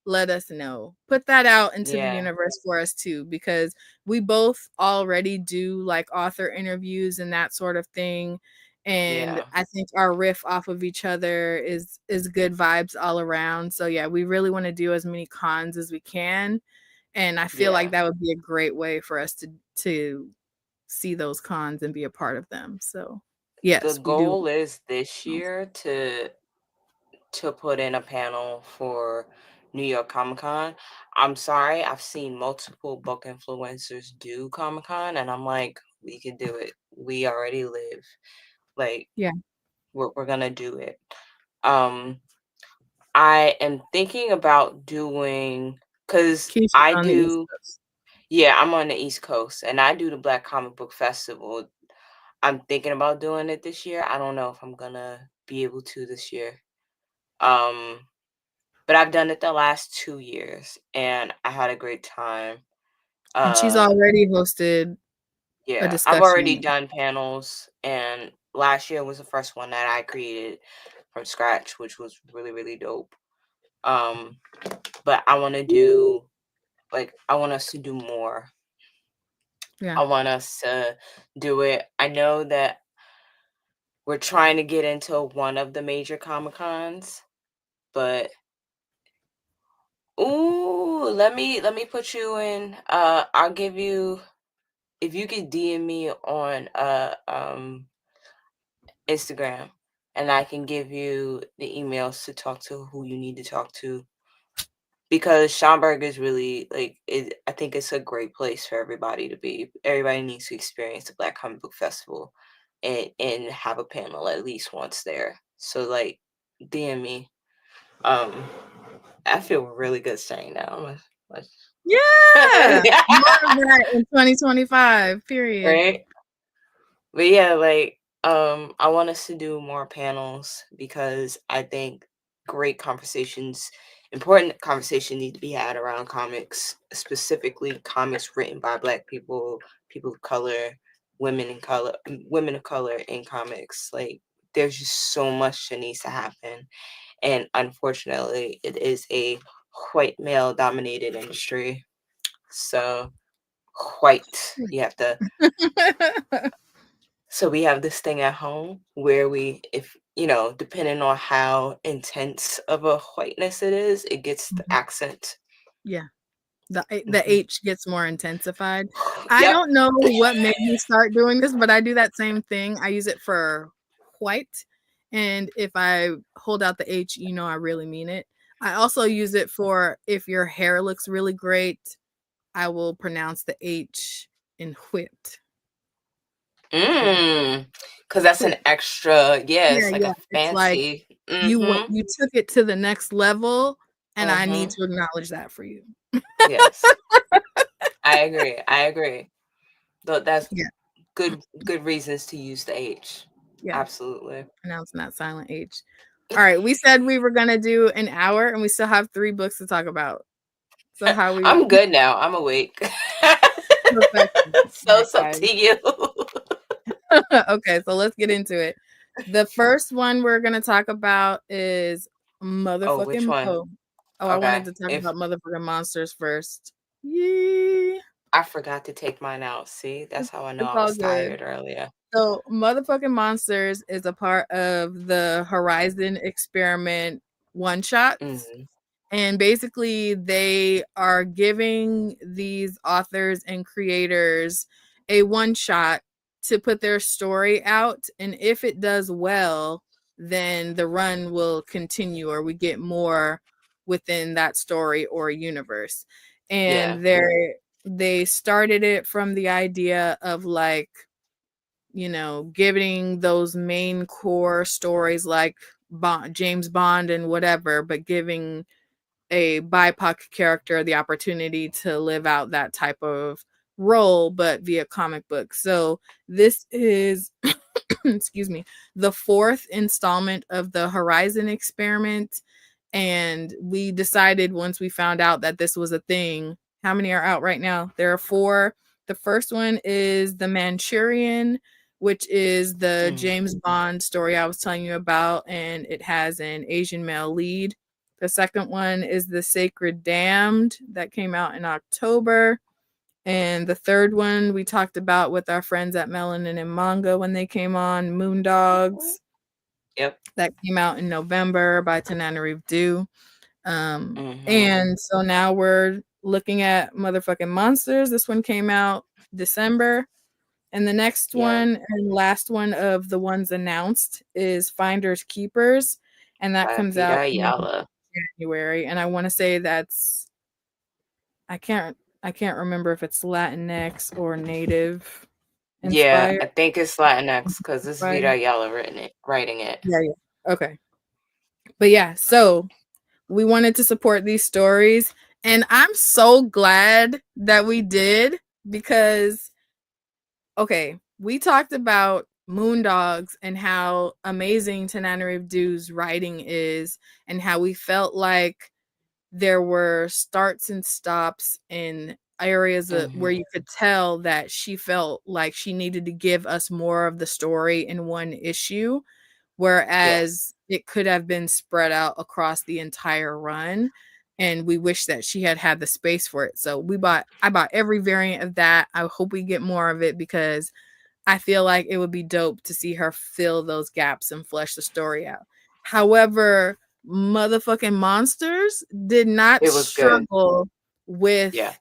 let us know. Put that out into the Yeah. universe for us too, because we both already do like author interviews and that sort of thing. And Yeah. I think our riff off of each other is good vibes all around. So yeah, we really want to do as many cons as we can. And I feel like Yeah. that would be a great way for us to see those cons and be a part of them. So The yes, we do. goal is this year to put in a panel for New York Comic Con. I'm sorry, I've seen multiple book influencers do Comic Con, and I'm like, we can do it. We already live. Like, Yeah. we're gonna do it. I am thinking about doing, because Keisha's I on the East do. Coast. Yeah, I'm on the East Coast, and I do the Black Comic Book Festival. I'm thinking about doing it this year. I don't know if I'm gonna be able to this year. Um, but I've done it the last 2 years, and I had a great time. And she's Uh, already hosted a yeah, I've already discussion. done panels, and last year was the first one that I created from scratch, which was really, really dope. Um, but I want to do, like, I want us to do more. Yeah. I want us to do it. I know that we're trying to get into one of the major Comic Cons, but ooh, let me put you in. I'll give you, if you could DM me on Instagram, and I can give you the emails to talk to who you need to talk to, because Schaumburg is really like it. I think it's a great place for everybody to be. Everybody needs to experience the Black Comic Book Festival, and have a panel at least once there. So like, DM me. Um, I feel really good saying that. Yeah. Yeah. More of that in 2025, period. Right. But yeah, like, I want us to do more panels, because I think great conversations, important conversation need to be had around comics, specifically comics written by Black people, people of color, women of color in comics. Like, there's just so much that needs to happen, and unfortunately, it is a white male dominated industry. So white, you have to. So we have this thing at home where we, if depending on how intense of a whiteness it is, it gets the Mhm. accent. Yeah. The Mhm. H gets more intensified. I Yep. don't know what made me start doing this, but I do that same thing. I use it for white, and if I hold out the H, I really mean it. I also use it for if your hair looks really great, I will pronounce the H in whipped. Because that's an Whipped. extra. Yeah, Yeah, it's like yeah. a It's like fancy. you took it to the next level, and I need Mhm. to acknowledge that for you. Yes, I agree. I agree. Though that's Yeah, good reasons to use the H. yeah. Absolutely. Pronouncing that silent H. All right, we said we were gonna do an hour, and we still have 3 books to talk about. So how we I'm good now. I'm awake. perfection. All So right, it's up guys. to you. Okay, so let's get into it. The first one we're gonna talk about is Oh, which motherfucking one? Mo. Oh, I wanted Okay. to talk If about motherfucking monsters first. Yeah, I forgot to take mine out. See, that's how I know it's I all was good. tired earlier. So, motherfucking monsters is a part of the Horizon experiment one shots. Mhm. And basically, they are giving these authors and creators a one shot to put their story out. And if it does well, then the run will continue, or we get more within that story or universe. Yeah. And they started it from the idea of like, giving those main core stories like James Bond and whatever, but giving a BIPOC character the opportunity to live out that type of role, but via comic book. So this is, excuse me, the 4th installment of the Horizon experiment. And we decided once we found out that this was a thing, how many are out right now? There are 4. The first one is The Manchurian, which is the Mm. James Bond story I was telling you about, and it has an Asian male lead. The second one is The Sacred Damned that came out in October. And the third one we talked about with our friends at Melanin and Manga when they came on, Moondogs. Yep. That came out in November by Tananarive Dew. Mm-hmm. And so now we're looking at Motherfucking Monsters. This one came out December. And the next Yep. one and last one of the ones announced is Finders Keepers. And that By comes out Vida in Ayala. January. And I want to say that's I can't remember if it's Latinx or Native Yeah, inspired. I think it's Latinx because it's Inspired. Vida Ayala writing it. Yeah, yeah. Okay. But yeah, so we wanted to support these stories. And I'm so glad that we did because, okay, we talked about Moondogs and how amazing Tananarive Dew's writing is and how we felt like there were starts and stops in areas where Mm-hmm. you could tell that she felt like she needed to give us more of the story in one issue, Yes, whereas it could have been spread out across the entire run. And we wish that she had had the space for it. So I bought every variant of that. I hope we get more of it because I feel like it would be dope to see her fill those gaps and flesh the story out. However, Motherfucking Monsters did not it was good. struggle with Yeah,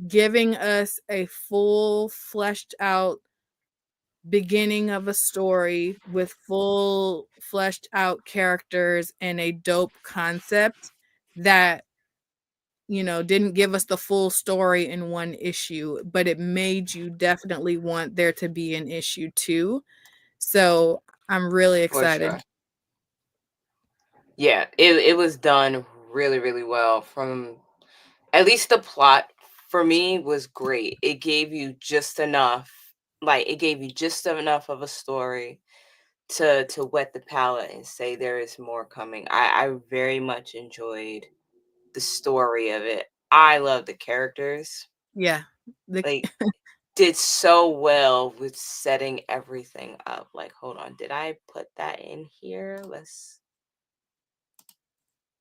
giving us a full fleshed out beginning of a story with full fleshed out characters and a dope concept that didn't give us the full story in one issue, but it made you definitely want there to be an issue 2. So I'm really for excited. sure. Yeah, it was done really, really well. From at least the plot for me was great. It gave you just enough, like it gave you just enough of a story to whet the palate and say there is more coming. I very much enjoyed the story of it. I love the characters. Yeah. The Like did so well with setting everything up. Like, hold on, did I put that in here?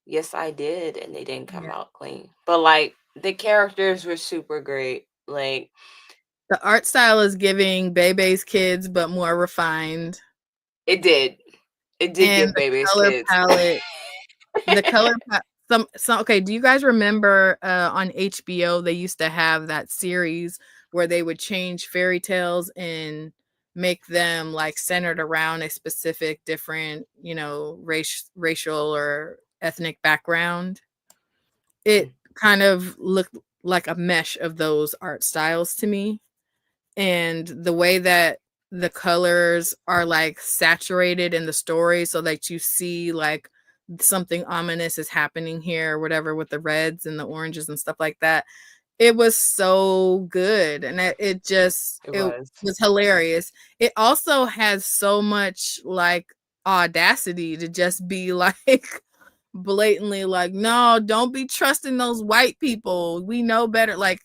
Yes, I did, and they didn't come yeah. out clean. But like the characters were super great. Like The art style is giving Bebe's Kids but more refined. it did. It did And give the baby's color kids. palette the color pa- some okay, do you guys remember on HBO they used to have that series where they would change fairy tales and make them like centered around a specific different racial or ethnic background? It kind of looked like a mesh of those art styles to me, and the way that the colors are like saturated in the story so that you see like something ominous is happening here or whatever with the reds and the oranges and stuff like that. It was so good, and It it was. was hilarious. It also has so much like audacity to just be like blatantly like, no, don't be trusting those white people, we know better. Like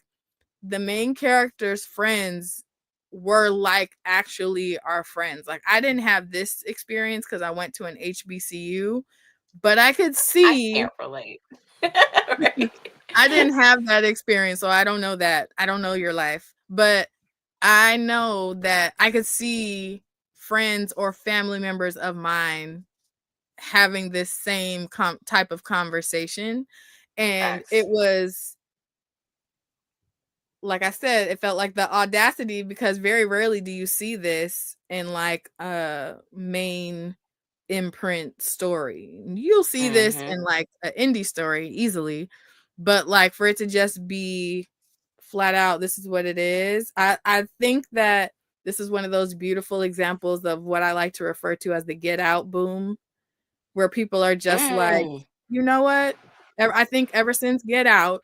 the main character's friends were like actually our friends. Like I didn't have this experience because I went to an HBCU, but I could I see can't relate. Right. I didn't have that experience, so I don't know that. I don't know your life, but I know that I could see friends or family members of mine having this same type of conversation. And it Facts. was, like I said, it felt like the audacity because very rarely do you see this in like a main imprint story. You'll see this Mm-hmm. in like an indie story easily, but like for it to just be flat out, this is what it is. I think that this is one of those beautiful examples of what I like to refer to as the get out boom, where people are just like, Mm. you know what? I think ever since Get Out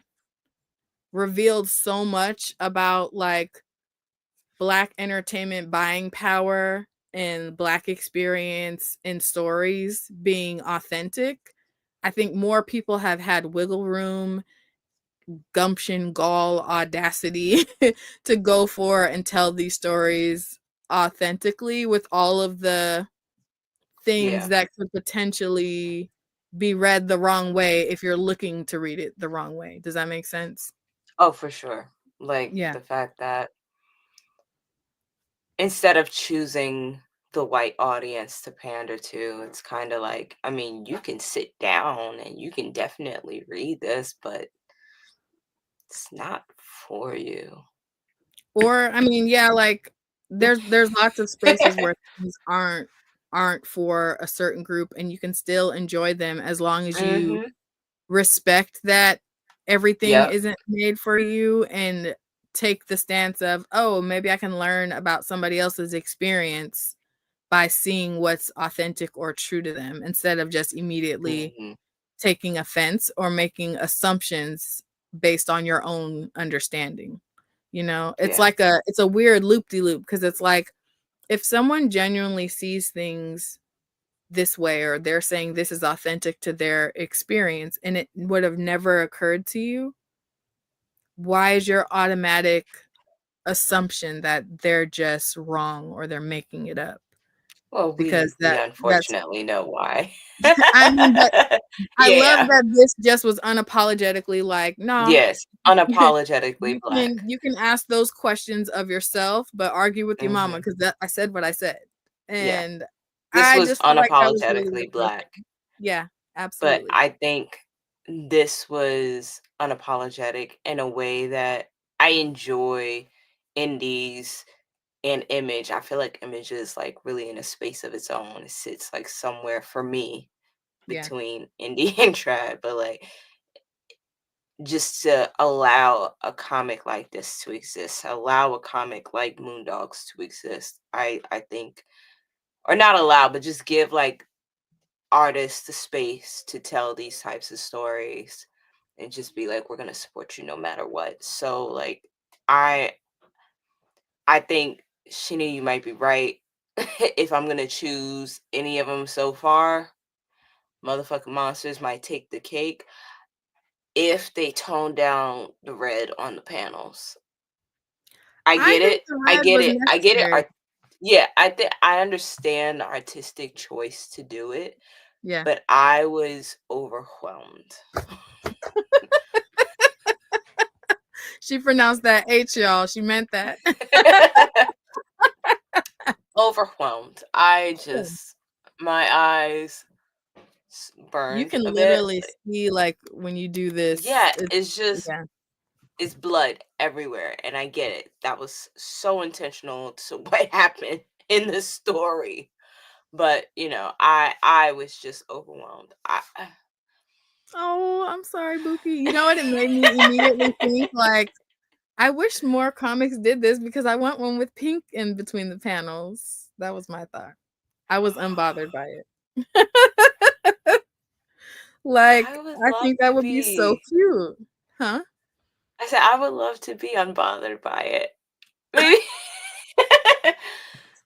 revealed so much about like Black entertainment buying power and Black experience in stories being authentic. I think more people have had wiggle room, gumption, gall, audacity to go for and tell these stories authentically with all of the things Yeah. that could potentially be read the wrong way if you're looking to read it the wrong way. Does that make sense? Oh, for sure. Like Yeah. the fact that instead of choosing the white audience to pander to, it's kind of like, I mean, you can sit down and you can definitely read this, but it's not for you. Or I mean, yeah, like there's lots of spaces where things aren't for a certain group and you can still enjoy them as long as you Mhm. respect that everything Yep. isn't made for you and take the stance of, oh, maybe I can learn about somebody else's experience by seeing what's authentic or true to them instead of just immediately Mhm. taking offense or making assumptions based on your own understanding. You know, Yeah. it's a weird loop-de-loop because it's like if someone genuinely sees things this way or they're saying this is authentic to their experience and it would have never occurred to you, why is your automatic assumption that they're just wrong or they're making it up? Well, Because we that's unfortunately know why. I mean, but I love Yeah. that this just was unapologetically like, "No, Yes, unapologetically black. you can ask those questions of yourself, but argue with your mama Mhm. because that I said what I said." Yeah. And This I was just felt like that was really unapologetically black, refreshing. Yeah, but absolutely. I think this was unapologetic in a way that I enjoy indies and Image. I feel like Image is, like, really in a space of its own. It sits, like, somewhere for me Yeah. between indie and trad, but, like, just to allow a comic like this to exist, allow a comic like Moondogs to exist, I think, or not allow, but just give, like, artists the space to tell these types of stories and just be like, "We're gonna support you no matter what." So, like, I I think, Shini, you might be right. If I'm gonna choose any of them so far, Motherfucking Monsters might take the cake if they tone down the red on the panels. I I get think it. the I red get was it. I get it. necessary. Yeah, I think I understand the artistic choice to do it, Yeah. but I was overwhelmed. She pronounced that H, y'all. She meant that. Overwhelmed. I Good. just my eyes You burned can a bit. literally see, like, when you do this, Yeah, it's just yeah. it's blood everywhere, and I get it. That was so intentional to what happened in the story. But, I was just overwhelmed. Oh, I'm sorry, Buki. You know what? It made me immediately think, like, I wish more comics did this because I want one with pink in between the panels. That was my thought. I was unbothered by it. I Like, would I love think that to would be so be. cute. Huh? I said I would love to be unbothered by it. Maybe.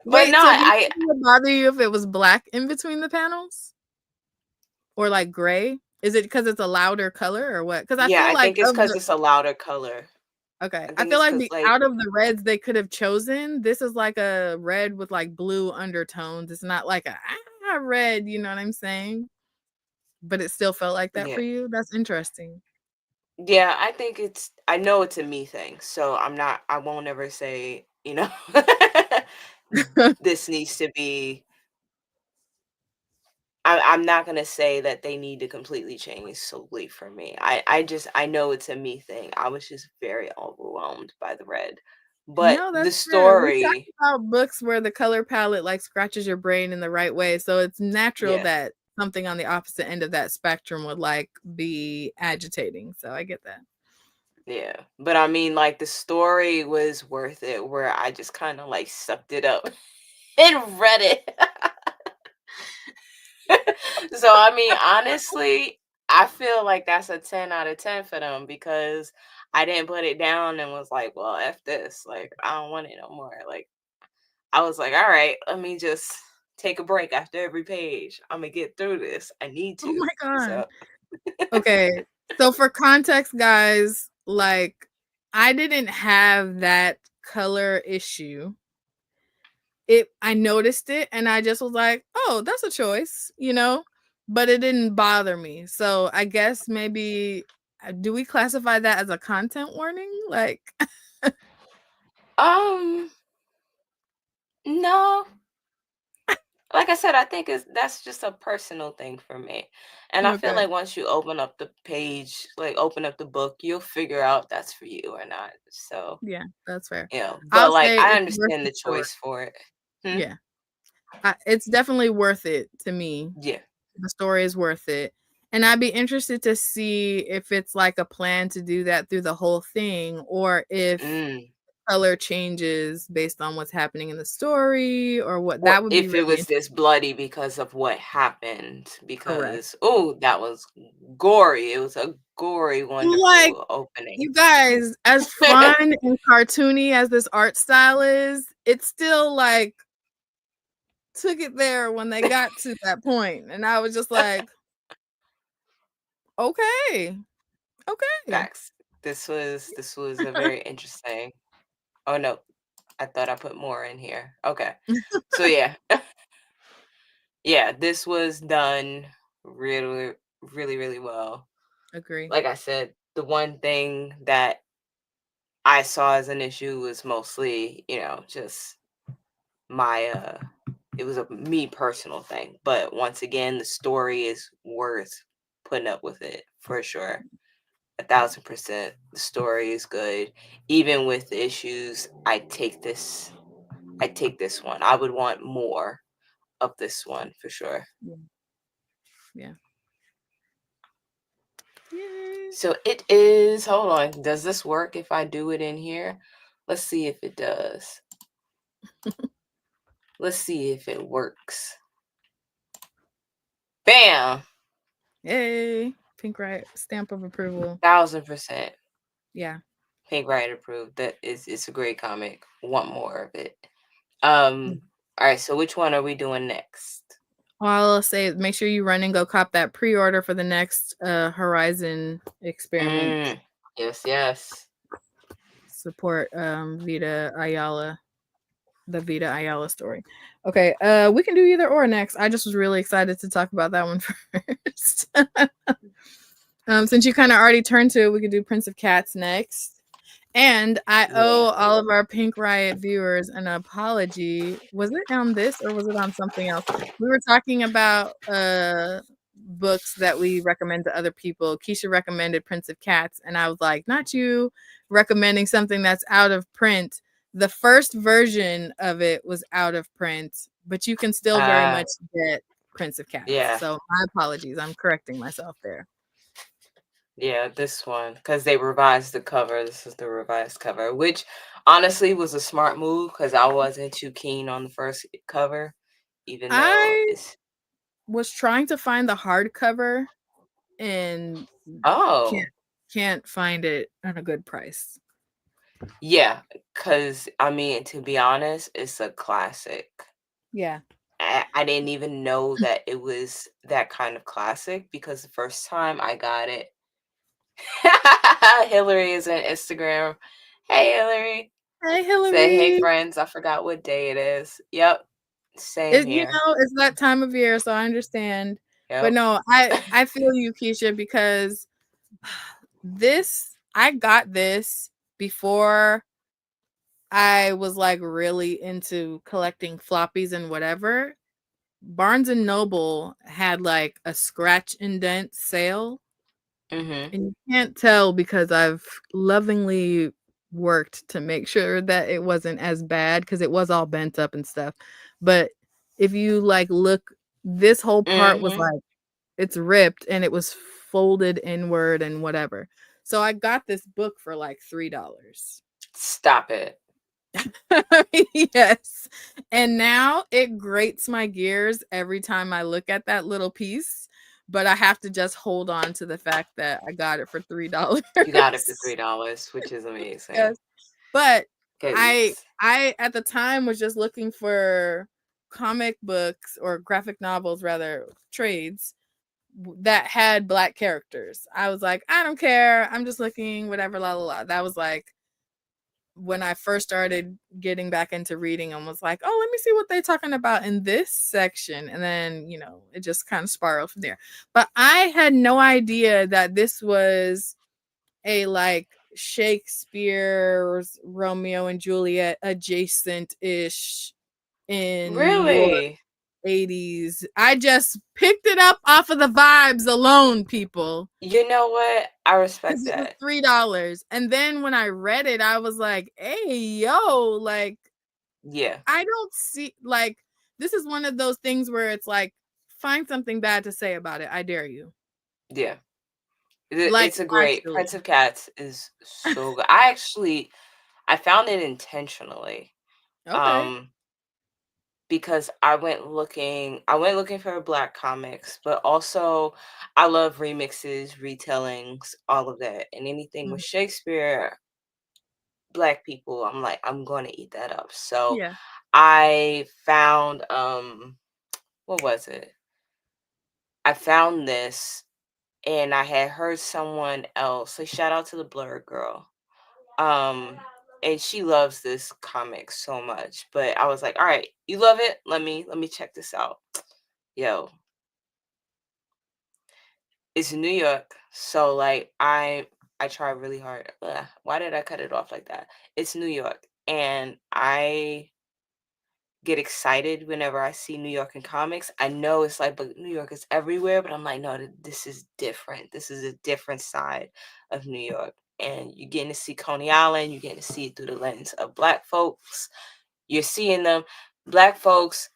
But Wait, no, so do you I think it would bother you if it was black in between the panels? Or, like, gray? Is it because it's a louder color or what? Because I yeah, feel I like think it's of because the it's a louder color. okay, I I think feel it's like because the like, out of the reds they could have chosen, this is like a red with, like, blue undertones. It's not like a, red, you know what I'm saying? But it still felt like that yeah. for you? That's interesting. Yeah, I think I know it's a me thing, so I won't ever say, this needs to be I'm not gonna say that they need to completely change solely for me. I know it's a me thing. I was just very overwhelmed by the red. But No, the that's fair. We story, talked about books where the color palette, like, scratches your brain in the right way, so it's natural yeah, that something on the opposite end of that spectrum would, like, be agitating, so I get that. yeah. But I mean, like, the story was worth it where I just kind of like sucked it up and read it. So, I mean, honestly, I feel like that's a 10 out of 10 for them because I didn't put it down and was like, well, F this. Like, I don't want it no more. Like, I was like, all right, let me just take a break after every page. I'm going to get through this. I need Oh to. my god. So, Okay, so for context, guys, like, I didn't have that color issue. I noticed it and I just was like, "Oh, that's a choice," you know? but it didn't bother me. So I guess maybe do we classify that as a content warning? Like, Um, no. Like I said, I think that's just a personal thing for me. And I feel okay, like once you open up the page, like open up the book, you'll figure out that's for you or not. So, yeah, that's fair. but I'll like say I it's worth understand the the story. choice for it. Hmm? Yeah, it's definitely worth it to me. Yeah. The story is worth it. And I'd be interested to see if it's like a plan to do that through the whole thing or if Mm. color changes based on what's happening in the story or what. Or That would be if it really was interesting. this bloody because of what happened, Correct. because oh, that was gory. It was a gory, Like, wonderful opening. you guys, as fun and cartoony as this art style is, it's still like took it there when they got to that point. And I was just like, okay, okay. Facts. This was a very interesting. Oh no, I thought I put more in here. Okay. So yeah. Yeah, this was done really, really, really well. Agree. Like I said, the one thing that I saw as an issue was mostly, just my it was a me personal thing. But once again, the story is worth putting up with it for sure. 1,000%. The story is good. Even with the issues, I take this one. I would want more of this one for sure. Yeah. Yeah. Yay. So it is, hold on, does this work if I do it in here? Let's see if it does. Let's see if it works. Bam! Yay. Pink Riot stamp of approval. 1,000%. Yeah. Pink Riot approved. It's a great comic. Want more of it. Mm. All right, so which one are we doing next? Well, I'll say make sure you run and go cop that pre-order for the next Horizon experiment. Yes, yes. Support Vita Ayala, the Vita Ayala story. Okay, we can do either or next. I just was really excited to talk about that one first. Since you kind of already turned to it, we could do Prince of Cats next. And I owe Yeah. all of our Pink Riot viewers an apology. Was it on this or was it on something else? We were talking about books that we recommend to other people. Keisha recommended Prince of Cats, and I was like, not you recommending something that's out of print. The first version of it was out of print, but you can still very Uh, much get Prince of Cats. yeah. So my apologies. I'm correcting myself there. Yeah, this one, because they revised the cover. This is the revised cover, which honestly was a smart move because I wasn't too keen on the first cover, even though I it's. was trying to find the hardcover and Oh, can't find it at a good price. yeah, because I mean, to be honest, it's a classic. Yeah. I didn't even know that it was that kind of classic because the first time I got it, Hillary is on Instagram. Hey, Hillary. Hey, Say, hey, Hillary. friends. I forgot what day it is. Yep. Same here. It's that time of year, so I understand. But Yep. no, I feel you, Keisha, because I got this before I was like really into collecting floppies and whatever. Barnes and Noble had like a scratch indent sale. Mm-hmm. And you can't tell because I've lovingly worked to make sure that it wasn't as bad because it was all bent up and stuff. But if you like look, this whole part was Mm-hmm. like it's ripped and it was folded inward and whatever. So I got this book for like $3. Stop it. Yes. And now it grates my gears every time I look at that little piece, but I have to just hold on to the fact that I got it for $3. You got it for $3, which is amazing. Yes. But I Cause I at the time was just looking for comic books or graphic novels rather trades that had black characters. I was like, I don't care. I'm just looking whatever la la la. That was like when I first started getting back into reading and was like, oh, let me see what they're talking about in this section. And then, it just kind of spiraled from there. But I had no idea that this was a like Shakespeare's Romeo and Juliet adjacent ish in New York Really? 80s. I just picked it up off of the vibes alone, people. You know what? I respect Because it was that. $3. And then when I read it, I was like, hey, yo, like, Yeah, I don't see, like, this is one of those things where it's like, find something bad to say about it. I dare you. yeah. Like, It's a great actually. Prince of Cats is so good. I found it intentionally. Okay. Um because I went looking for black comics, but also I love remixes, retellings, all of that. And anything with Mhm. Shakespeare, black people, I'm like, I'm going to eat that up. So Yeah. I found what was it? I found this and I had heard someone else. So shout out to the Blur girl. Um and she loves this comic so much. But I was like, all right, you love it? Let me check this out. Yo, it's New York. So like I try really hard. Ugh, why did I cut it off like that? It's New York. And I get excited whenever I see New York in comics. I know it's like, but New York is everywhere, but I'm like, no, this is different. This is a different side of New York. And you're getting to see Coney Island, you're getting to see it through the lens of black folks. You're seeing them, black folks,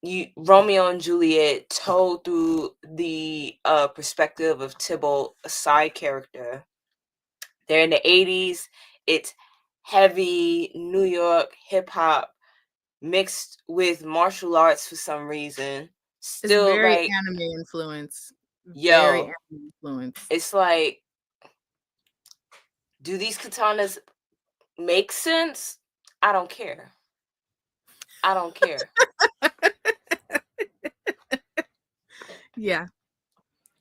you Romeo and Juliet told through the perspective of Tybalt, a side character. They're in the 80s. It's heavy New York hip hop mixed with martial arts for some reason. It's Still very like, anime influence. Very yo, anime influence. it's like, do these katanas make sense? I don't care. I don't care. Yeah.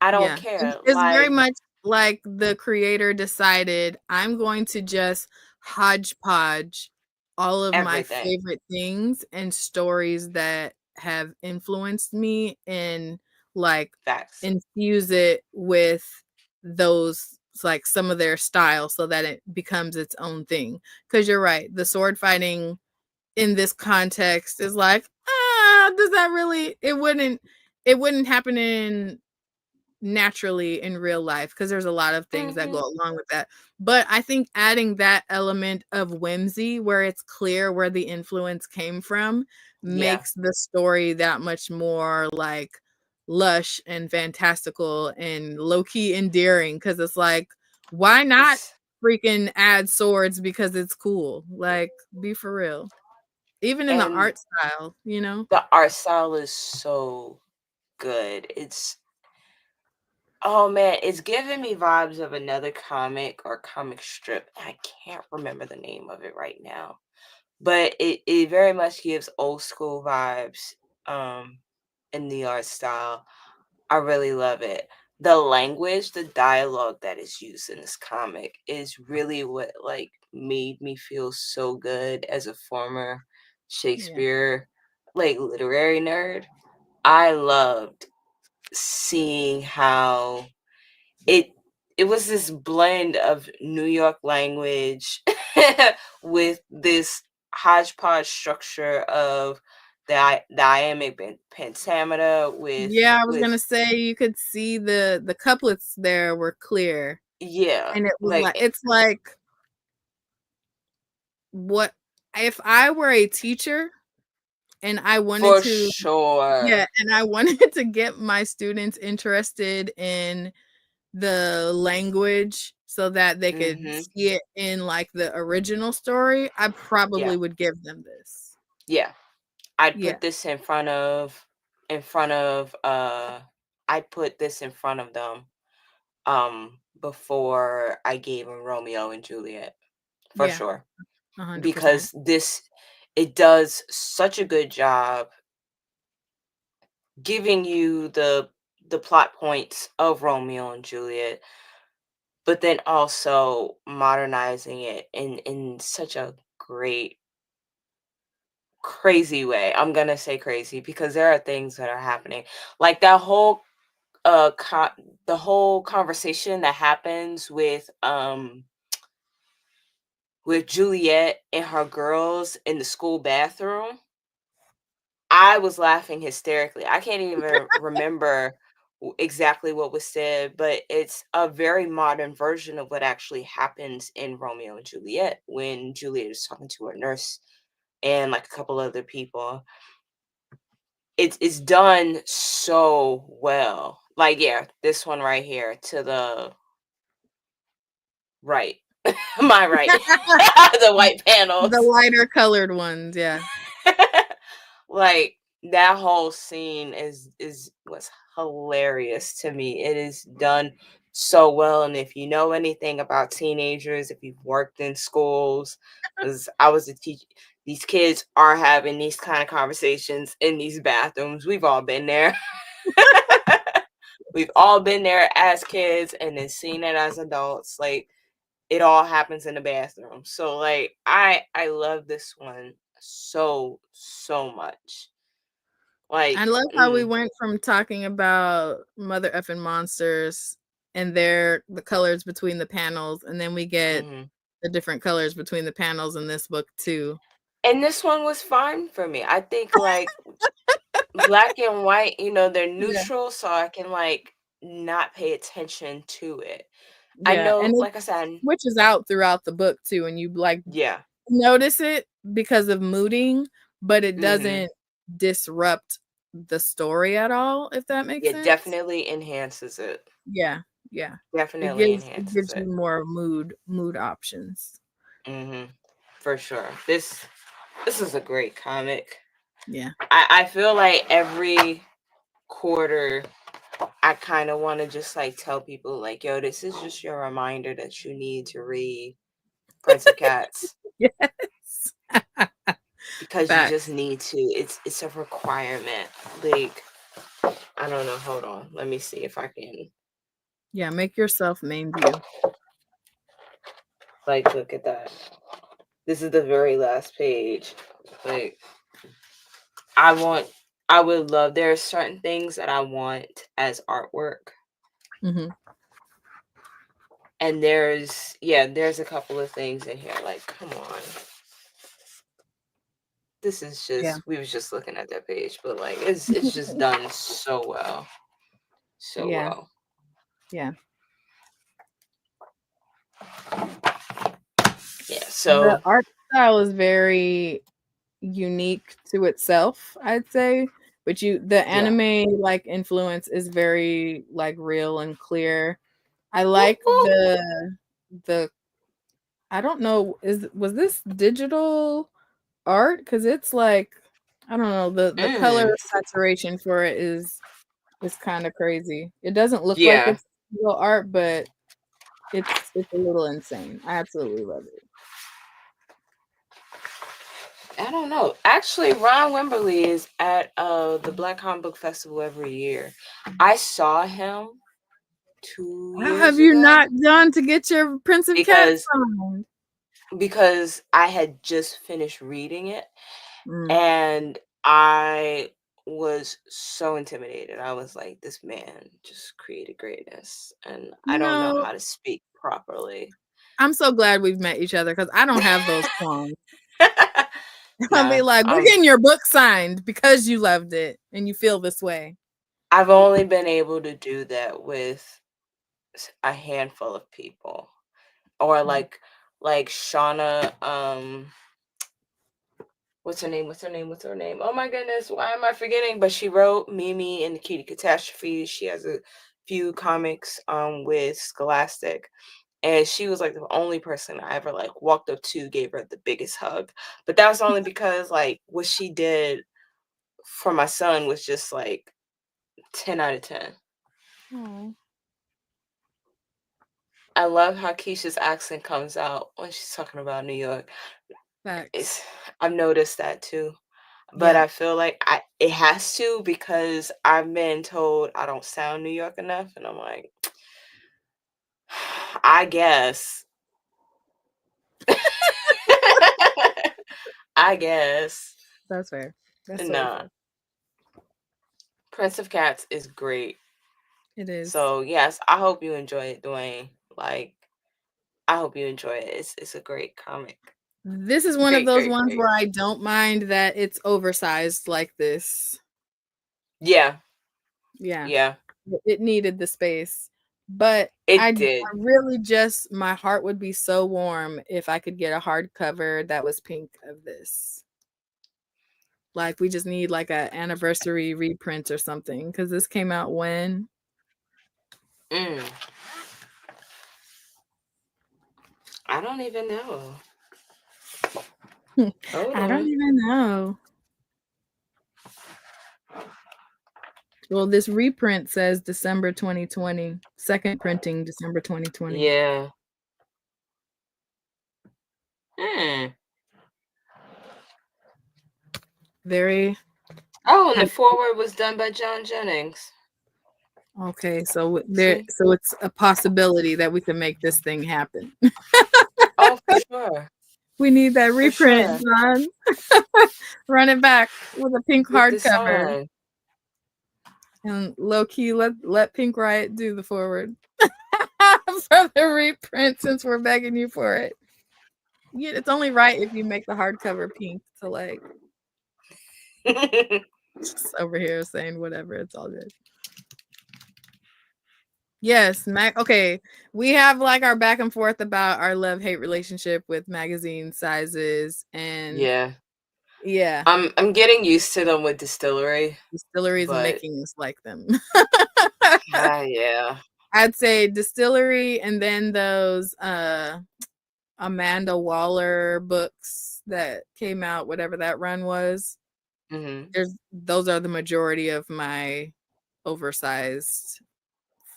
I don't Yeah. care. It's very Like, much like the creator decided, I'm going to just hodgepodge all of my everything. favorite things and stories that have influenced me and like Facts. infuse it with those like some of their style so that it becomes its own thing. Because you're right, the sword fighting in this context is like, does that really, it wouldn't happen in naturally in real life because there's a lot of things that go Hmm. along with that. But I think adding that element of whimsy where it's clear where the influence came from Yeah. makes the story that much more like lush and fantastical and low-key endearing because it's like, why not It's freaking add swords because it's cool? Like, be for real. Even in the and art style. the art style is so good. It's Oh man, it's giving me vibes of another comic or comic strip. I can't remember the name of it right now. But it very much gives old school vibes um in the art style. I really love it. The language, the dialogue that is used in this comic is really what like made me feel so good as a former Yeah. Shakespeare like literary nerd. I loved seeing how it it was this blend of New York language with this hodgepodge structure of the iambic pentameter Yeah, I was with gonna say you could see the couplets there were clear, yeah, and it was like like it's like what if I were a teacher and I wanted for to yeah, sure. and I wanted to get my students interested in the language so that they could Mhm. see it in like the original story, I Yeah. probably would give them this. Yeah. I'd Yeah, put this in front of I'd put this in front of them before I gave them Romeo and Juliet for yeah, sure. 100%. Because it does such a good job giving you the plot points of Romeo and Juliet, but then also modernizing it in such a great, crazy way. I'm gonna say crazy because there are things that are happening, like that whole the whole conversation that happens with Juliet and her girls in the school bathroom. I was laughing hysterically. I can't even remember exactly what was said, but it's a very modern version of what actually happens in Romeo and Juliet when Juliet is talking to her nurse and like a couple other people. It's done so well. Like, yeah, this one right here to the right. My right. The white The panels. lighter colored ones, yeah. Like, that whole scene is was hilarious to me. It is done so well, and if you know anything about teenagers, if you've worked in schools, because I was a teacher, these kids are having these kind of conversations in these bathrooms. We've all been there. We've all been there as kids and then seen it as adults. Like, it all happens in the bathroom. So like I love this one so much. I Like, love how we went from talking about mother effing monsters and the colors between the panels, and then we get mhm. the different colors between the panels in this book too. And this one was fine for me. I think like black and white, they're Yeah. neutral, so I can like not pay attention to it. I Yeah, and know, it like I said, switches out throughout the book too, and you like yeah. notice it because of mooting, but it Hmm. doesn't disrupt the story at all, if that makes It sense. definitely enhances it. Yeah, yeah. It Definitely gives it enhances gives you it. more mood options. Hmm. For sure. This is a great comic. Yeah. I feel like every quarter I kind of want to just like tell people like, yo, this is just your reminder that you need to read Prince of Cats Yes. because you just Facts. need to. It's a requirement. Like, I don't know. Hold on. Let me see if I can Yeah, make yourself main view. like look at that. This is the very last page. Like, I want I would love there are certain things that I want as artwork. Mhm. And there's a couple of things in here. Like, come on. This is Yeah. just we was just looking at that page, but like it's just done so well. So Yeah. well. Yeah. Yeah. The So art style is very unique to itself, I'd say. But the yeah. anime like influence is very like real and clear. I Whoop, like whoop. the I don't know, was this digital art? Because it's like I don't know, the color Mm, saturation for it is kind of crazy. It doesn't look like yeah. it's real art, but it's a little insane. I absolutely love it. I don't know. Actually, Ron Wimberly is at the Black Comic Book Festival every year. I saw him two How have years you ago not gone to get your Prince of Cats because signed? I had just finished reading it Mm. and I was so intimidated. I was like, this man just created greatness and I You don't know know, how to speak properly. I'm so glad we've met each other because I don't have those qualms. I'll be Nah, like, we're getting your book signed because you loved it and you feel this way. I've only been able to do that with a handful of people, or Mm. like Shauna. What's her name? What's her name? What's her name? Oh my goodness, why am I forgetting? But she wrote Mimi and the Kitty Catastrophe. She has a few comics with Scholastic. And she was like the only person I ever like walked up to, gave her the biggest hug. But that was only because like what she did for my son was just like 10 out of 10. Aw, I love how Keisha's accent comes out when she's talking about New York. facts. It's I've noticed that too. But Yeah. I feel like it has to because I've been told I don't sound New York enough and I'm like I guess. I guess. That's fair. That's totally Nah. fair. Prince of Cats is great. It is. So yes, I hope you enjoy it, Dwayne. Like, I hope you enjoy it. It's a great comic. This is one of Great, those great, ones great. where I don't mind that it's oversized like this. Yeah. Yeah. Yeah. It needed the space. But It I did. really just, my heart would be so warm if I could get a hardcover that was pink of this. Like, we just need like a anniversary reprint or something, because this came out when? Mm. I don't even know. Hold I don't on. even know. Well, this reprint says December 2020. Second printing, December 2020. Yeah. Hmm. Very Oh, and the forward was done by John Jennings. okay. So See? so it's a possibility that we can make this thing happen. Oh, for sure. We need that For reprint, sure. John. Run it back with a pink With the hardcover. sign. And low key, let Pink Riot do the forward for the reprint, since we're begging you for it. Yeah, it's only right if you make the hardcover pink to like just over here saying whatever. It's all good. Yes, okay. We have like our back and forth about our love-hate relationship with magazine sizes, and Yeah. yeah, I'm getting used to them with Distillery, Distilleries but making us like them. yeah. I'd say Distillery, and then those Amanda Waller books that came out, whatever that run was. Mm-hmm. Those are the majority of my oversized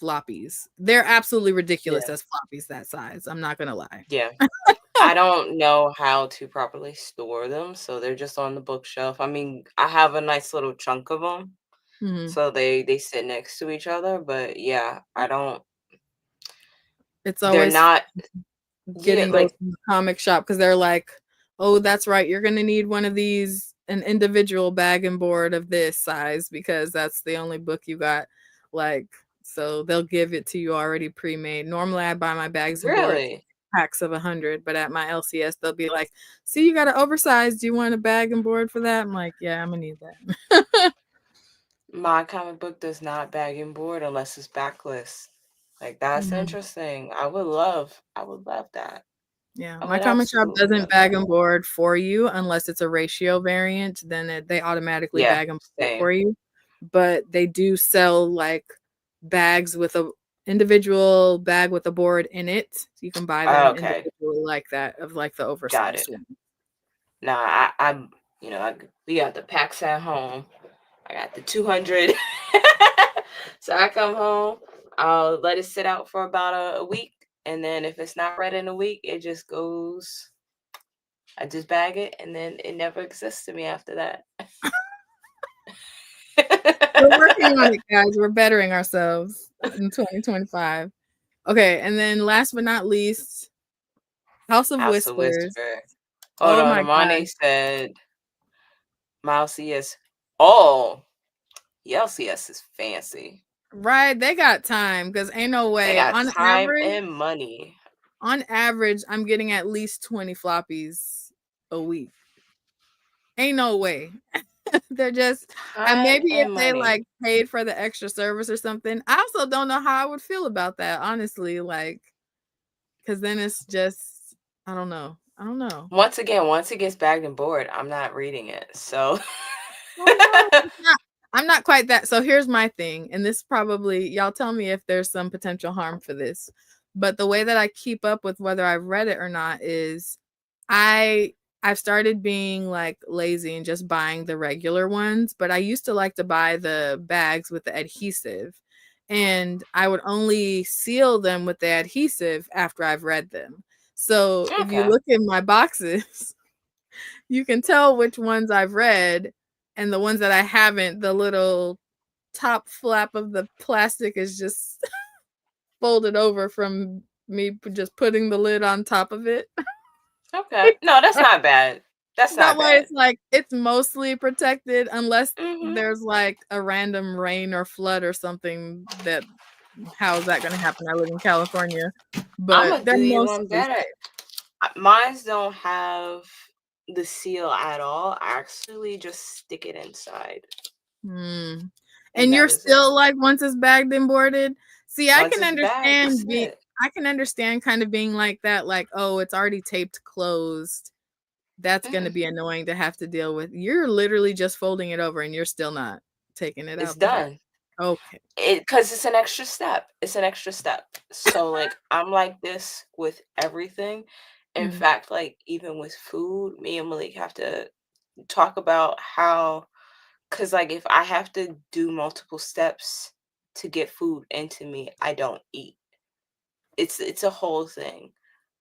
floppies. They're absolutely ridiculous Yeah. as floppies that size. I'm not gonna lie. Yeah. I don't know how to properly store them, so they're just on the bookshelf. I mean, I have a nice little chunk of them, Mm-hmm. so they sit next to each other, but yeah, I don't It's they're always not yeah, getting those like from the comic shop because they're like, oh, that's right, you're gonna need one of these, an individual bag and board of this size, because that's the only book you got. Like, so they'll give it to you already pre-made. Normally I buy my bags and boards really. packs of 100, but at my LCS they'll be like, see, you got an oversized, do you want a bag and board for that? I'm like, yeah, I'm gonna need that. My comic book does not bag and board unless it's backlist. Like that's Mhm. interesting. I would love that. Yeah, I my would comic shop absolutely doesn't love that. bag and board for you unless it's a ratio variant. Then they automatically Yeah, bag and board it same. for you. But they do sell like bags with a individual bag with a board in it. So you can buy them Okay, individually like that, of like the got oversized it. one. Nah, I'm we got the packs at home. I got the 200. So I come home, I'll let it sit out for about a week, and then if it's not read in a week, it just goes. I just bag it, and then it never exists to me after that. We're working on it, guys. We're bettering ourselves in 2025. Okay, and then last but not least, House of House of Whispers. Whisper. Hold Oh on, my Amani god. said Mousy is oh, LCS is fancy. Right, they got time because ain't no They way. got time and money. On average, I'm getting at least 20 floppies a week. Ain't no way. They're just, and Time maybe if and they money. like paid for the extra service or something. I also don't know how I would feel about that, honestly. Like, because then it's just, I don't know. I don't know. Once again, once it gets bagged and board, I'm not reading it. So Oh no, I'm not quite that. So here's my thing, and this probably, y'all tell me if there's some potential harm for this. But the way that I keep up with whether I've read it or not is I I've started being like lazy and just buying the regular ones, but I used to like to buy the bags with the adhesive, and I would only seal them with the adhesive after I've read them. So if you okay. look in my boxes, you can tell which ones I've read, and the ones that I haven't, the little top flap of the plastic is just folded over from me just putting the lid on top of it. Okay. No, that's not bad. That's That not way bad. it's like it's mostly protected unless Mm-hmm. there's like a random rain or flood or something that how is that gonna happen? I live in California. I'm But gonna they're do you one mostly better. safe. Mines don't have the seal at all. I actually just stick it inside, Hmm. and And that you're is it. still like once it's bagged and boarded. See, Once it's bagged, that's it. I can understand kind of being like that, like, oh, it's already taped closed. That's gonna Mm-mm. be annoying to have to deal with. You're literally just folding it over and you're still not taking it It's out the bag. done. Okay. Because it's an extra step. It's an extra step. So like I'm like this with everything. In Mm. fact, like even with food, me and Malik have to talk about how, because like if I have to do multiple steps to get food into me, I don't eat. It's a whole thing.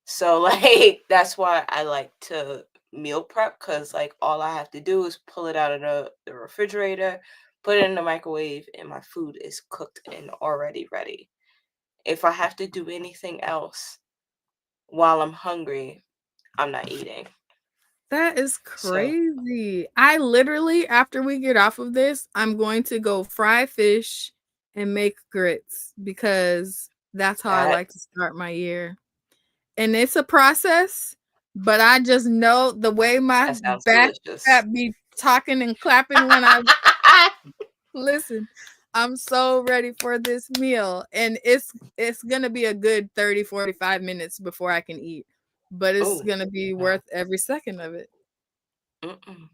So like that's why I like to meal prep, because like all I have to do is pull it out of the refrigerator, put it in the microwave, and my food is cooked and already ready. If I have to do anything else while I'm hungry, I'm not eating. That is So crazy. I literally, after we get off of this, I'm going to go fry fish and make grits because that's how I that like to start my year. And it's a process, but I just know the way my that sounds back delicious. fat be talking and clapping when I listen. I'm so ready for this meal and it's going to be a good 30-45 minutes before I can eat, but it's Oh going to be no. worth every second of it. Mm-mm.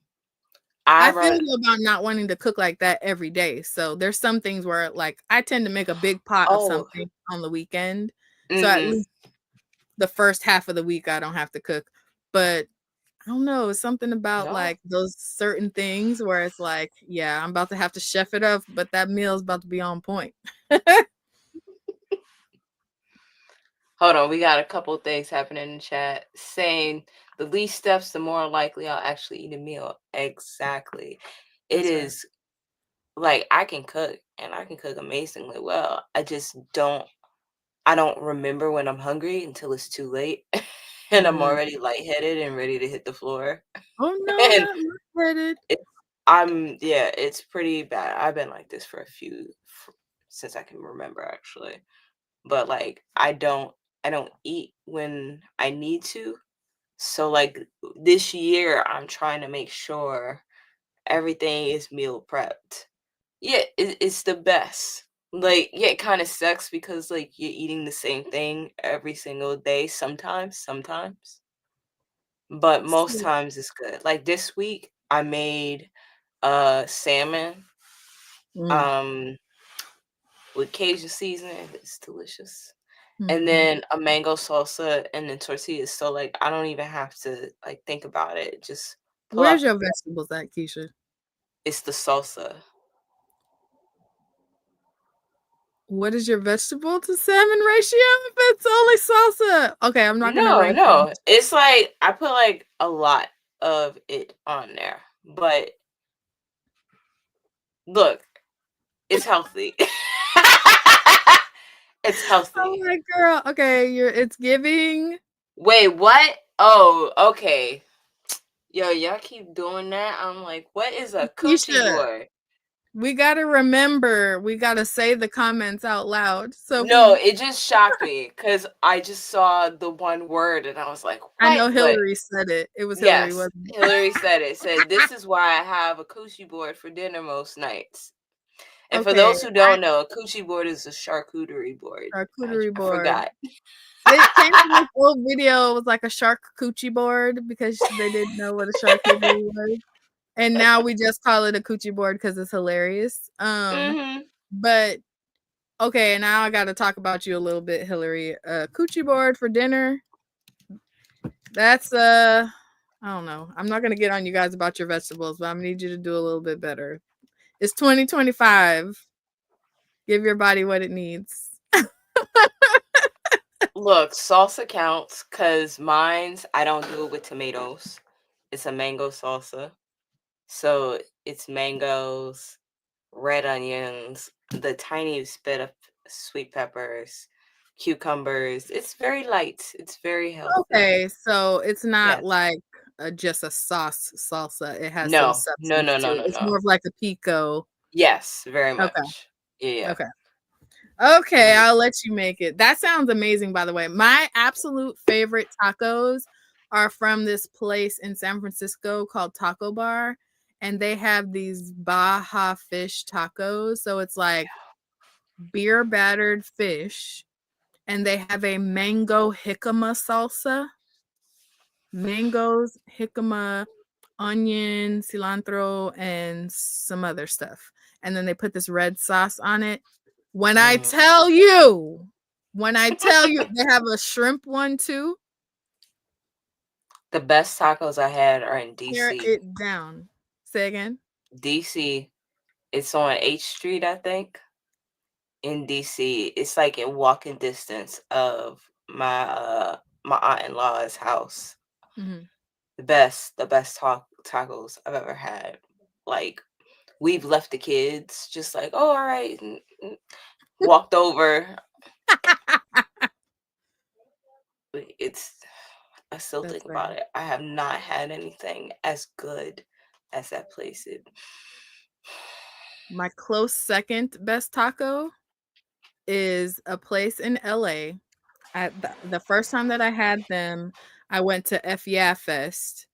I I feel run. about not wanting to cook like that every day. So there's some things where like I tend to make a big pot of Oh. something on the weekend. So at Mm-hmm. least the first half of the week I don't have to cook. But I don't know, it's something about No. like those certain things where it's like, yeah, I'm about to have to chef it up, but that meal is about to be on point. Hold on, we got a couple things happening in the chat saying the least steps, the more likely I'll actually eat a meal. Exactly. It That's right. is like I can cook and I can cook amazingly well. I don't remember when I'm hungry until it's too late and I'm Mm. already lightheaded and ready to hit the floor. Oh no, And not lightheaded. it, yeah, it's pretty bad. I've been like this for since I can remember actually. But like I don't eat when I need to. So like this year I'm trying to make sure everything is meal prepped. Yeah, it's the best. Like yeah, it kind of sucks because like you're eating the same thing every single day sometimes. But most See. times it's good. Like this week I made salmon Mm. um with Cajun seasoning. It's delicious. And Mm-hmm. then a mango salsa and then tortillas. So like I don't even have to like think about it. Just pull Where's out your vegetables at, Keisha? it's the salsa. What is your vegetable to salmon ratio if it's only salsa? Okay, I'm not gonna No, rank them. no. It's like I put like a lot of it on there. But look, it's healthy. It's Oh healthy. my girl. Okay, it's giving. Wait, what? Oh, okay. Yo, y'all keep doing that. I'm like, what is a coochie Keisha, board? we gotta remember, we gotta say the comments out loud. So if No, we it just shocked me because I just saw the one word and I was like, I what? know But Hillary said it. It was Hillary, yes, wasn't it? Hillary said it. Said, this is why I have a coochie board for dinner most nights. And for Okay. those who don't know, a coochie board is a charcuterie board. Charcuterie I board. forgot. It came from this old video. It was like a shark coochie board because they didn't know what a charcuterie was. And now we just call it a coochie board because it's hilarious. Hmm. But okay, now I got to talk about you a little bit, Hillary. Coochie board for dinner. That's I don't know. I'm not gonna get on you guys about your vegetables, but I'm gonna need you to do a little bit better. It's 2025. Give your body what it needs. Look, salsa counts because mine's, I don't do it with tomatoes. It's a mango salsa. So it's mangoes, red onions, the tiniest bit of sweet peppers, cucumbers. It's very light. It's very healthy. Okay, so it's not Yes. like just a salsa. It has some No. No. substance No. to No. it. No. It's No. more of like a pico. Yes. Very Okay, much. Yeah. Yeah. okay. Okay, Mhm. I'll let you make it. That sounds amazing, by the way. My absolute favorite tacos are from this place in San Francisco called Taco Bar, and they have these Baja fish tacos. So it's like beer battered fish, and they have a mango jicama salsa. Mangoes, jicama, onion, cilantro, and some other stuff. And then they put this red sauce on it. When I Mm. tell you, they have a shrimp one too. The best tacos I had are in Tear DC. it down. Say again. DC. It's on H Street, I think. In DC. It's like in walking distance of my aunt-in-law's house. Mhm. The best tacos I've ever had. Like, we've left the kids just like, oh, all right, and walked over. It's I still That's think about fair. it. I have not had anything as good as that place. My close second best taco is a place in LA. At the first time that I had them, I went to F Yeah Fest,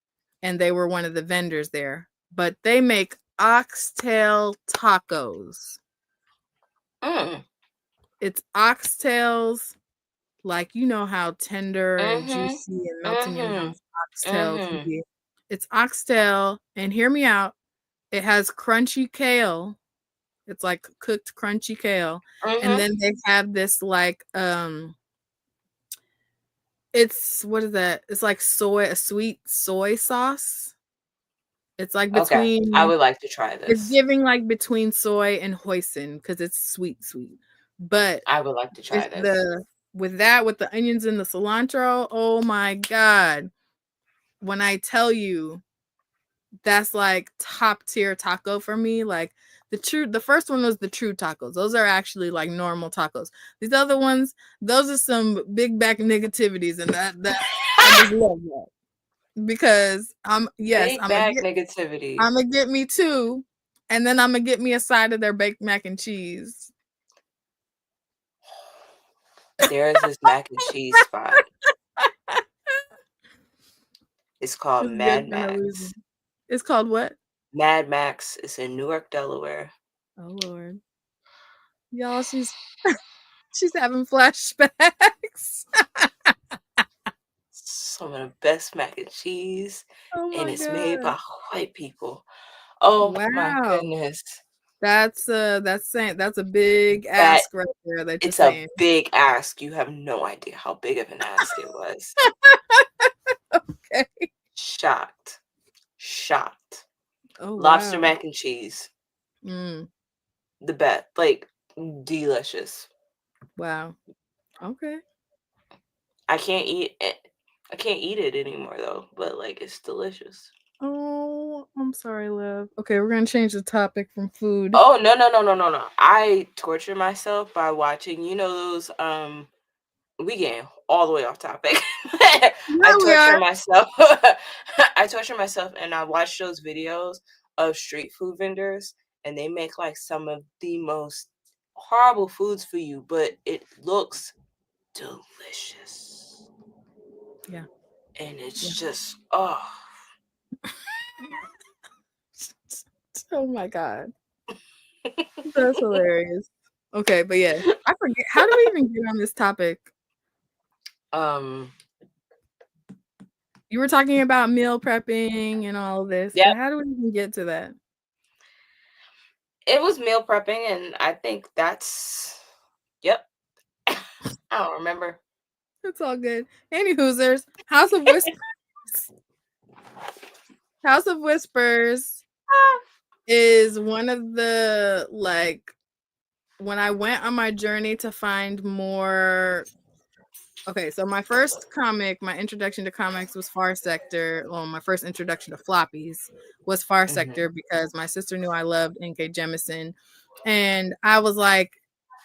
and they were one of the vendors there. But they make oxtail tacos. Mm. It's oxtails, like you know how tender and Mhm. juicy and melt in your Mhm. mouth oxtail can Mhm. be. It's oxtail, and hear me out. It has crunchy kale. It's like cooked crunchy kale, and Mhm. then they have this like it's what is that? It's like a sweet soy sauce. It's like Okay, I between would like to try it's this. giving like between soy and hoisin because it's sweet, sweet. But I would like to it's try this. the with that, with the onions and the cilantro, oh my God. When I tell you that's like top tier taco for me, like the first one was the true tacos. Those are actually like normal tacos. These other ones, those are some big back negativities, and that I just love that. Because yes, Big bag negativity. I'm gonna get me two, and then I'm gonna get me a side of their baked mac and cheese. There's this mac and cheese spot. It's called This baby Mad gonna lose me. Max. It's called what? Mad Max is in Newark, Delaware. Oh Lord, y'all, she's having flashbacks. Some of the best mac and cheese, Oh and my it's made God! by white people. Oh my Wow, goodness. that's a big That ask right there that you're it's a saying. big ask. You have no idea how big of an ask it was. Okay. Shocked. Shocked. Oh Lobster wow. mac and cheese. Mm, The best. Like, delicious. wow. Okay. I can't eat it. I can't eat it anymore though, but like it's delicious. Oh, I'm sorry, love. Okay, we're gonna change the topic from food. Oh no, no, no, no, no, no. I torture myself by watching, those we getting all the way off topic. I Yeah, we torture are. myself. I torture myself and I watch those videos of street food vendors and they make like some of the most horrible foods for you, but it looks delicious. Yeah. And Yeah. it's just oh. Oh my God. That's hilarious. Okay, but yeah, I forget. How do we even get on this topic? um You were talking about meal prepping and all of this, yep, but how do we even get to that? it was meal prepping and I think that's yep. I don't remember. It's all good. Any Hoosers, House of Whispers. House of Whispers is one of the like when I went on my journey to find more. Okay, so my first comic, my introduction to comics was Far Sector. Well, my first introduction to floppies was Far Mhm. Sector because my sister knew I loved N.K. Jemisin. And I was like,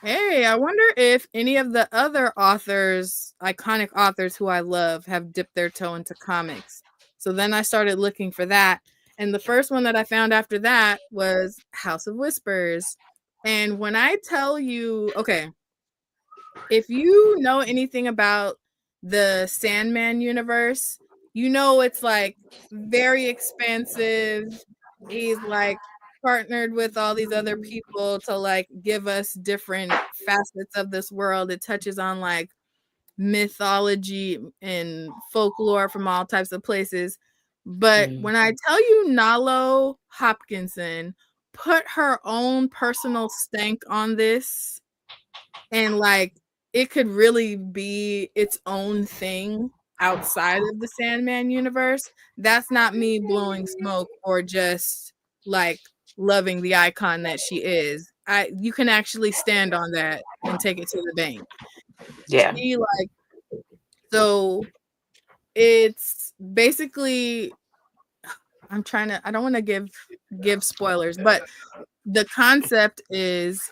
Hey, I wonder if any of the other authors, iconic authors who I love, have dipped their toe into comics. So then I started looking for that. And the first one that I found after that was House of Whispers. And when I tell you, okay, if you know anything about the Sandman universe, you know it's like very expansive. He's like partnered with all these other people to like give us different facets of this world. It touches on like mythology and folklore from all types of places. But Mm. when I tell you Nalo Hopkinson put her own personal stank on this, and like it could really be its own thing outside of the Sandman universe. That's not me blowing smoke or just like loving the icon that she is. You can actually stand on that and take it to the bank. Yeah. She like so it's basically, I don't want to give spoilers, but the concept is,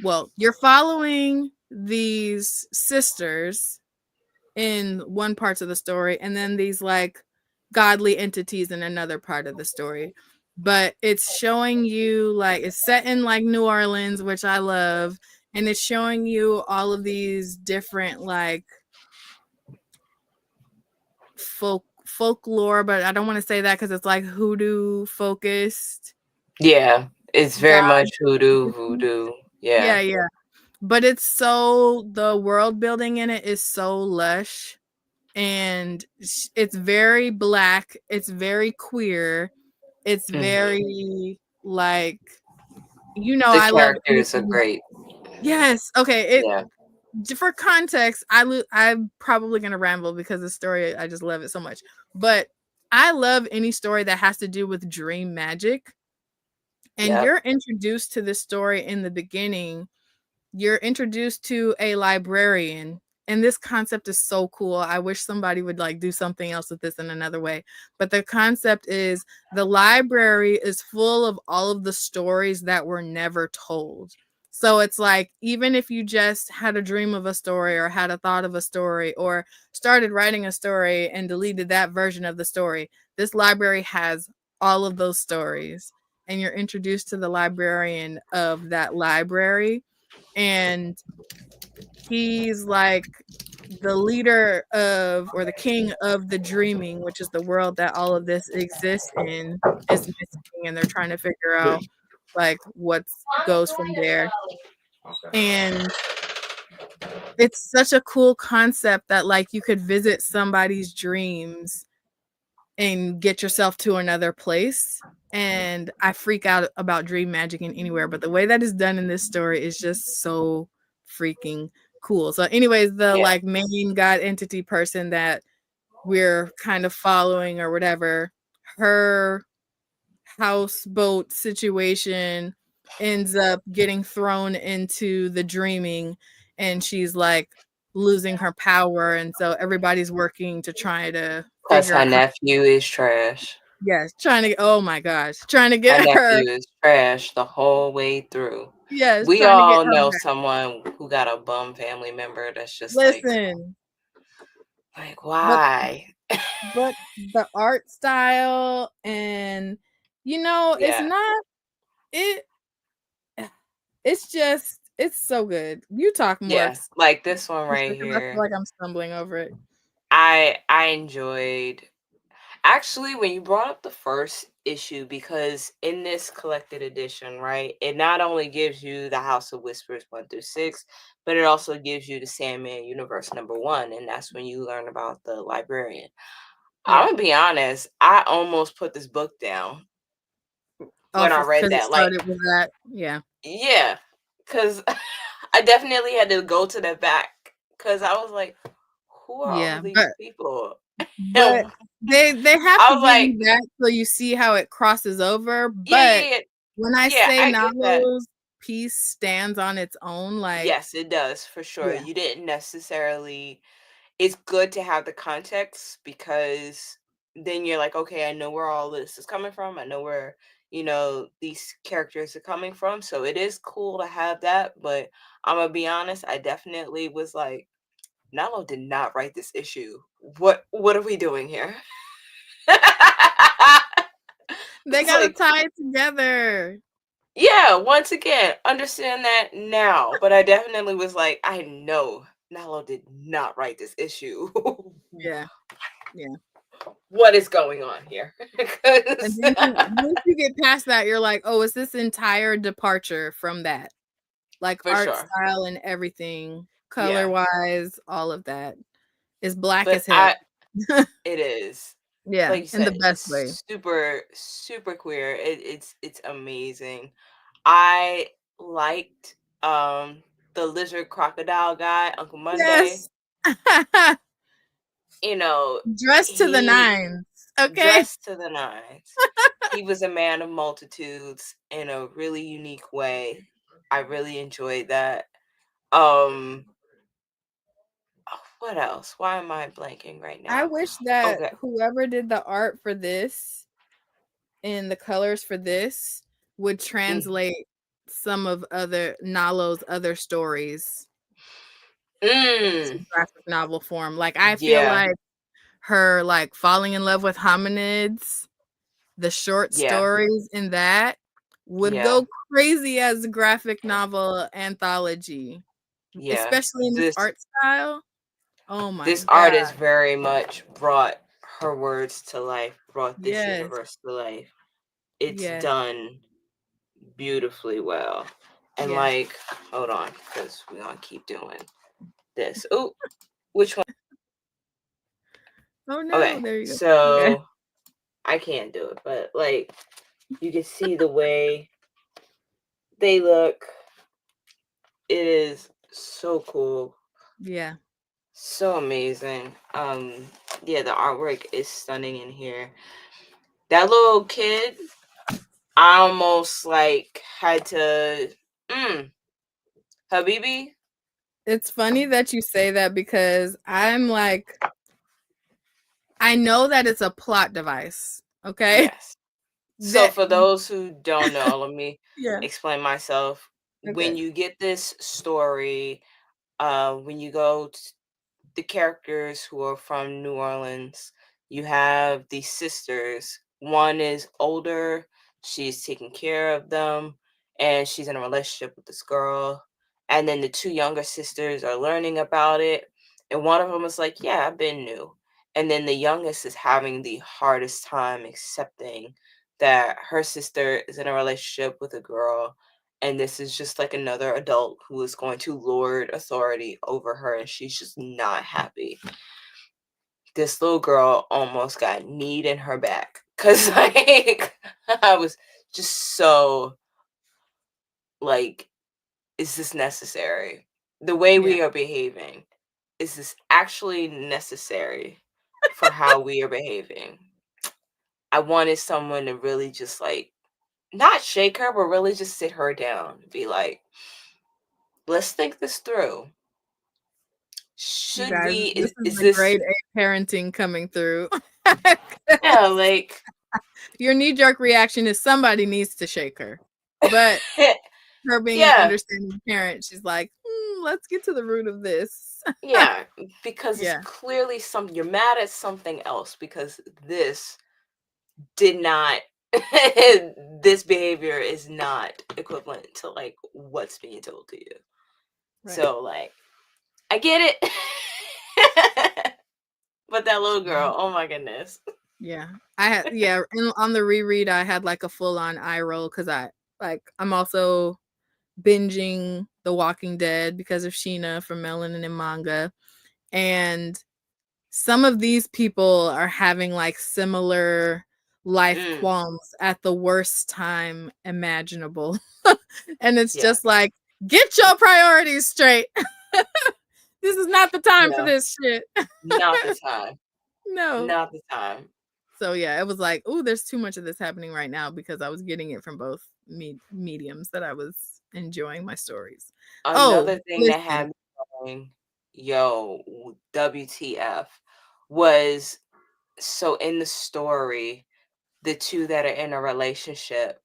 well, you're following these sisters in one part of the story and then these like godly entities in another part of the story, but it's showing you like it's set in like New Orleans, which I love, and it's showing you all of these different like folklore, but I don't want to say that because it's like hoodoo focused Yeah. It's very much god. voodoo. Yeah, Yeah. yeah. But it's so, the world building in it is so lush, and it's very black, it's very queer, it's Hmm. very like, The I love characters are anything that, great. yes, okay, Yeah. for context, I'm probably gonna ramble because the story, I just love it so much. But I love any story that has to do with dream magic. And Yep. you're introduced to this story in the beginning. You're introduced to a librarian, and this concept is so cool. I wish somebody would like do something else with this in another way. But the concept is the library is full of all of the stories that were never told. So it's like, even if you just had a dream of a story or had a thought of a story or started writing a story and deleted that version of the story, this library has all of those stories, and you're introduced to the librarian of that library, and he's like the leader of, or the king of the dreaming, which is the world that all of this exists in, is missing, and they're trying to figure out like what goes from there. And it's such a cool concept that like you could visit somebody's dreams and get yourself to another place. And I freak out about dream magic in anywhere, but the way that is done in this story is just so freaking cool. So anyways, the Yeah. like main god entity person that we're kind of following or whatever, her houseboat situation ends up getting thrown into the dreaming, and she's like losing her power, and so everybody's working to try to Cause figure her out how. nephew is trash. Yes, trying to, oh my gosh, trying to Her get her, nephew is trash the whole way through. yes, We trying to get all her know back. someone who got a bum family member that's just Listen, like but why? but the art style, and it's Yeah. not it it's just, it's so good. You talk more Yeah. Like this one right because I feel here. like I'm stumbling over it. I enjoyed actually when you brought up the first issue because in this collected edition, right, it not only gives you the House of Whispers 1 through 6, but it also gives you the Sandman Universe #1, and that's when you learn about the librarian. I'm Yeah. gonna be honest, I almost put this book down when Off I of, read because it that. Like, started with that. Yeah. yeah, because I definitely had to go to the back because I was like, who are all Yeah. these But people? but And they have I to was give like, you that so you see how it crosses over. yeah, But yeah, yeah. when I Yeah, say I get that. Nalo's piece stands on its own, like, Yes, it does for sure. yeah. You didn't necessarily, it's good to have the context because then you're like, okay, I know where all this is coming from. I know where, these characters are coming from. So it is cool to have that, but I'm gonna be honest, I definitely was like, Nalo did not write this issue. What are we doing here? They It's gotta like, tie it together. yeah, once again, understand that now. But I definitely was like, I know Nalo did not write this issue. Yeah. Yeah. What is going on here? And 'Cause- then once you get past that, you're like, oh, it's this entire departure from that. Like for art sure. style and everything, color Yeah. wise, all of that. Is black But as hell. it is. Yeah, Like you in the said, best way. it's super, super queer. It's amazing. I liked the lizard crocodile guy, Uncle Monday. Yes. You know, Dressed to the he nines. Okay. dressed to the nines. He was a man of multitudes in a really unique way. I really enjoyed that. Um, what else? Why am I blanking right I now? wish that Okay. whoever did the art for this and the colors for this would Mm. translate some of other Nalo's other stories to Mm. graphic novel form. Like I feel Yeah. like her like falling in love with hominids, the short Yeah. stories in that would Yeah. go crazy as a graphic novel anthology, Yeah. especially in this This art style. Oh my this god. artist very much brought her words to life, brought this Yes. universe to life. It's Yes. done beautifully well. And Yes. like, hold on, because we're gonna keep doing this. Oh, which one? Oh no, Okay, there you go. Okay. so I can't do it, but like you can see the way they look. It is so cool. Yeah. So amazing. Yeah, the artwork is stunning in here. That little kid, I almost like had to Habibi. It's funny that you say that because I'm like, I know that it's a plot device. Okay. Yes. So That for those who don't know, let me yeah. explain myself. When Okay. you get this story, when you go the characters who are from New Orleans. You have these sisters. One is older, she's taking care of them, and she's in a relationship with this girl. And then the two younger sisters are learning about it. And one of them is like, yeah, I've been new. And then the youngest is having the hardest time accepting that her sister is in a relationship with a girl, and this is just like another adult who is going to lord authority over her, and she's just not happy. This little girl almost got kneed in her back because like I was just so like, is this necessary? The way Yeah. we are behaving, is this actually necessary for how we are behaving? I wanted someone to really just like not shake her, but really just sit her down and be like, let's think this through. You Should guys, we this is is the this grade A parenting coming through. yeah, like Your knee-jerk reaction is somebody needs to shake her. But her being an yeah, understanding parent, she's like, let's get to the root of this. yeah, because it's Yeah. clearly something you're mad at something else because this did not this behavior is not equivalent to like what's being told to you. Right. So like I get it. But that little girl, oh my goodness. Yeah. I had and on the reread I had like a full on eye roll because I'm also binging The Walking Dead because of Sheena from Melanin and Manga. And some of these people are having like similar life Mm, qualms at the worst time imaginable. And it's yeah, just like, get your priorities straight. This is not the time for yeah, this shit. not the time. No. Not the time. So yeah, it was like, oh, there's too much of this happening right now because I was getting it from both mediums that I was enjoying my stories. Oh, Another thing that had listen. me going, yo, WTF, was so in the story, the two that are in a relationship,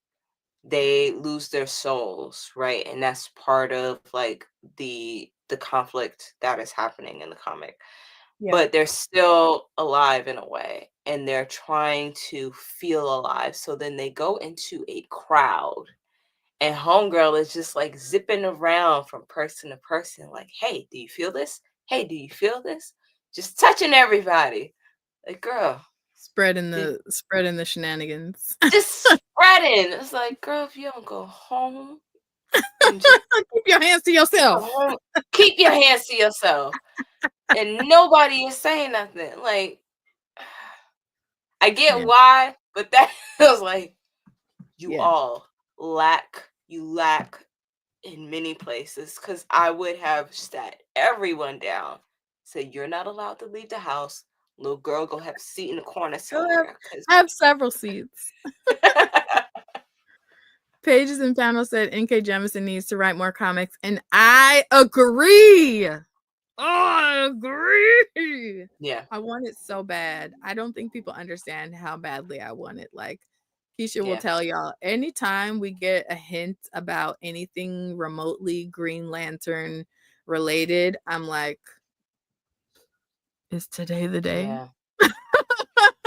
they lose their souls, right? And that's part of like the conflict that is happening in the comic. Yeah. But they're still alive in a way, and they're trying to feel alive. So then they go into a crowd, and homegirl is just like zipping around from person to person, like, hey, do you feel this? Hey, do you feel this? Just touching everybody. Like, girl, Spreading did, the shenanigans. just spreading. It's like, girl, if you don't go home and just Keep your hands to go yourself. home, keep your hands to yourself. And nobody is saying nothing. Like, I get Yeah. why, but that was like, Yeah. you lack in many places, because I would have sat everyone down, said, you're not allowed to leave the house. Little girl, go have a seat in the corner Go somewhere. Because have several seats. Pages and Panel said N.K. Jemisin needs to write more comics, and I agree. Oh, I agree. yeah, I want it so bad. I don't think people understand how badly I want it. Like, Keisha will yeah, tell y'all, anytime we get a hint about anything remotely Green Lantern related, I'm like, is today the day? yeah.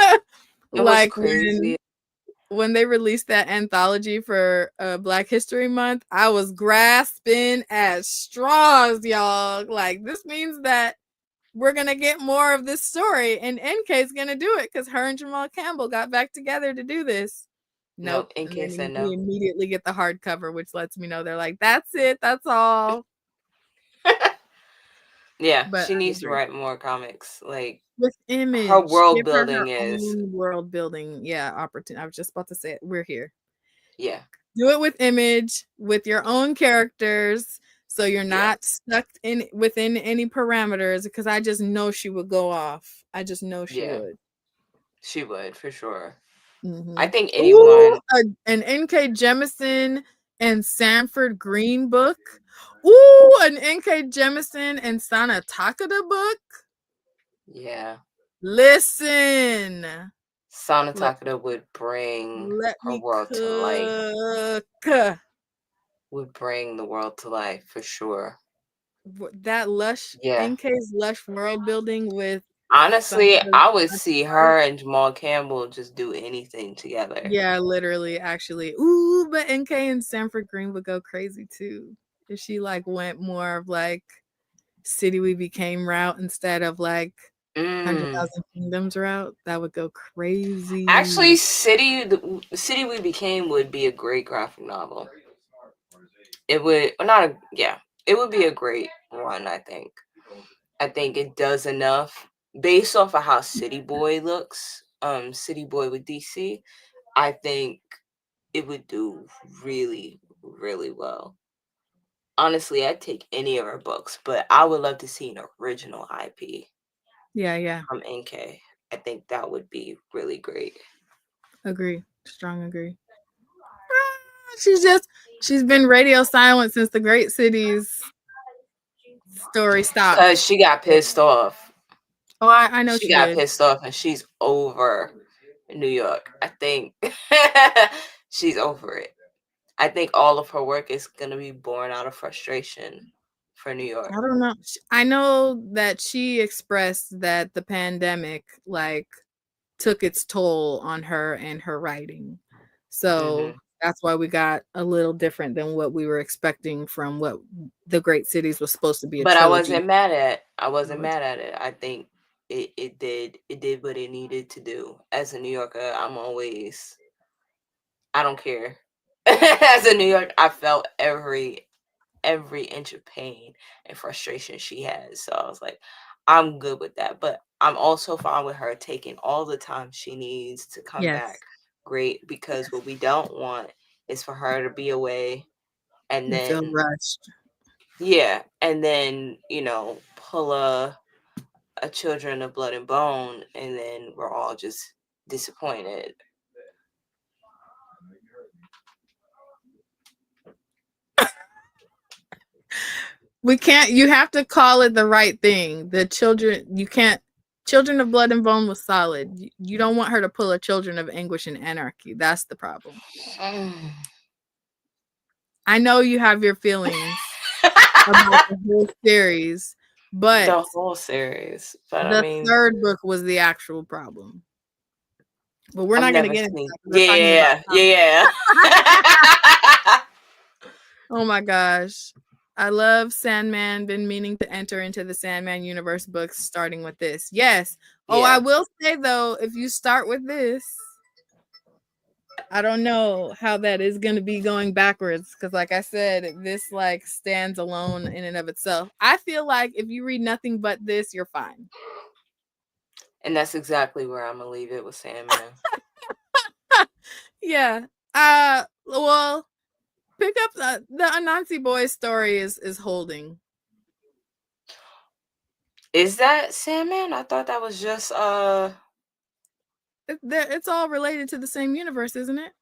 It was Like crazy. when they released that anthology for Black History Month, I was grasping at straws, y'all. Like, this means that we're gonna get more of this story, and NK's gonna do it because her and Jamal Campbell got back together to do this. No, Nope. And NK then said we no. immediately get the hardcover, which lets me know they're like, that's it, that's all. Yeah, But she I needs to agree. write more comics. Like, With her Image, world give her building is, own world building. Yeah, opportunity. I was just about to say it. We're here. yeah, Do it with Image, with your own characters, so you're yeah, not stuck in within any parameters, because I just know she would go off. I just know she yeah. would. She would, for sure. I Mm-hmm. think Ooh, anyone. an N.K. Jemisin and Sanford Green book. Ooh, an N.K. Jemisin and Sana Takada book. Yeah. Listen, Sana let Takada would bring let her me world to life. cook. Would bring the world to life, for sure. That lush Yeah. NK's lush world building with some of Honestly, the I would see her and Jamal Campbell just do anything together. yeah, literally, actually. Ooh, but NK and Sanford Green would go crazy too if she like went more of like City We Became route instead of like Hundred Mm. Thousand Kingdoms route. That would go Actually, crazy. the City We Became would be a great graphic novel. It would not a yeah. It would be a great one, I think. I think it does enough based off of how City Boy looks. City Boy with DC. I think it would do really, really well. Honestly, I'd take any of her books, but I would love to see an original IP Yeah, yeah. from NK. I think that would be really great. Agree. Strong agree. She's been radio silent since the Great Cities story stopped. Because she got pissed off. Oh, I know She she got did. pissed off and she's over New York. I think she's over it. I think all of her work is going to be born out of frustration for New York. I don't know. I know that she expressed that the pandemic like took its toll on her and her writing. So Hmm. that's why we got a little different than what we were expecting from what the Great Cities was supposed to be a But I trilogy. wasn't mad at I wasn't mad at it. I think it did what it needed to do. As a New Yorker, I don't care. As a New York, I felt every inch of pain and frustration she has. So I was like, I'm good with that. But I'm also fine with her taking all the time she needs to come back. Yes. Great, because what we don't want is for her to be away and And feel then rushed. yeah, and then, pull a Children of Blood and Bone, and then we're all just disappointed. We can't you have to call it the right thing. The children you can't Children of Blood and Bone was solid. You don't want her to pull a Children of Anguish and Anarchy. That's the problem. I know you have your feelings about the whole series, but The whole series. But I the mean, third book was the actual problem. But we're I've not going to never get into seen. that because we're talking about Yeah, comics. yeah. Oh my gosh. I love Sandman. Been meaning to enter into the Sandman universe books, starting with this. Yes. Oh, I Yeah. will say though, if you start with this, I don't know how that is going to be going backwards because, like I said, this like stands alone in and of itself. I feel like if you read nothing but this, you're fine. And that's exactly where I'm gonna leave it with Sandman. Yeah. Well, pick up the Anansi Boy story is holding. Is that Sandman? I thought that was just It's all related to the same universe, isn't it?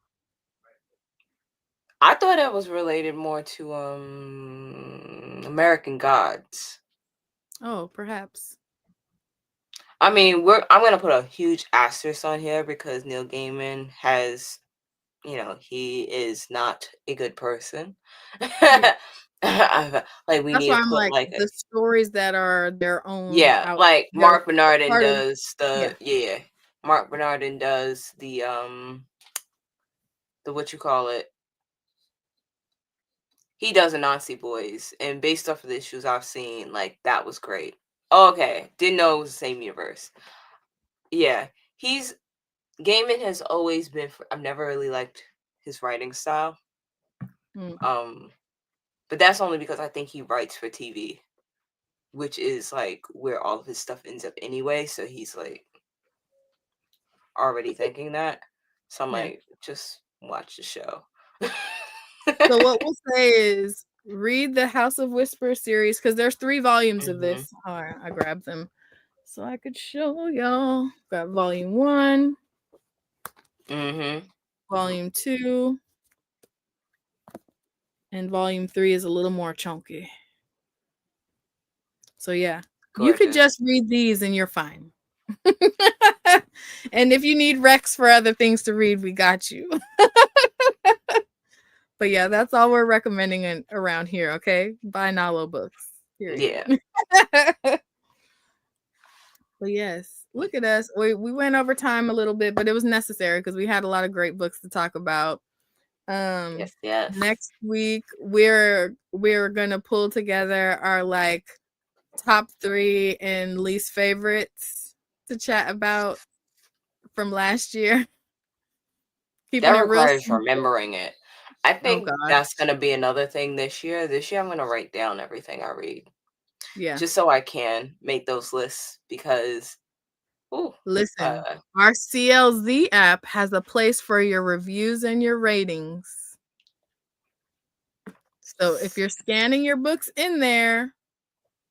I thought that was related more to American Gods. Oh, perhaps. I mean, I'm gonna put a huge asterisk on here because Neil Gaiman has, he is not a good person. Yeah. Like we That's need why to I'm put like like a the stories that are their own yeah, out. like They're Mark Bernardin part of does yeah. Mark Bernardin does the what you call it. He does Anansi Boys, and based off of the issues I've seen, like that was great. Oh, okay, didn't know it was the same universe. Yeah, he's Gaiman has always been. I've never really liked his writing style. Mm, But that's only because I think he writes for TV, which is like where all of his stuff ends up anyway. So he's like already thinking that. So I'm yeah. like, just watch the show. So what we'll say is read the House of Whisper series because there's 3 volumes of Mhm. this. Oh, I grabbed them so I could show y'all. Got volume 1, Mhm. volume 2, and volume 3 is a little more chunky. So yeah, you could Gorgeous. just read these and you're fine. And if you need Rex for other things to read, we got you. But yeah, that's all we're recommending around here, okay? Buy Nalo books. Period. Yeah. But yes, look at us. We went over time a little bit, but it was necessary because we had a lot of great books to talk about. Yes. Yes. Next week we're gonna pull together our like top 3 and least favorites to chat about from last year. Keeping That it real requires simple. remembering it. I Oh think gosh. that's gonna be another thing this year. This year, I'm gonna write down everything I read, Yeah. just so I can make those lists because, ooh, Listen, uh, our CLZ app has a place for your reviews and your ratings. So if you're scanning your books in there,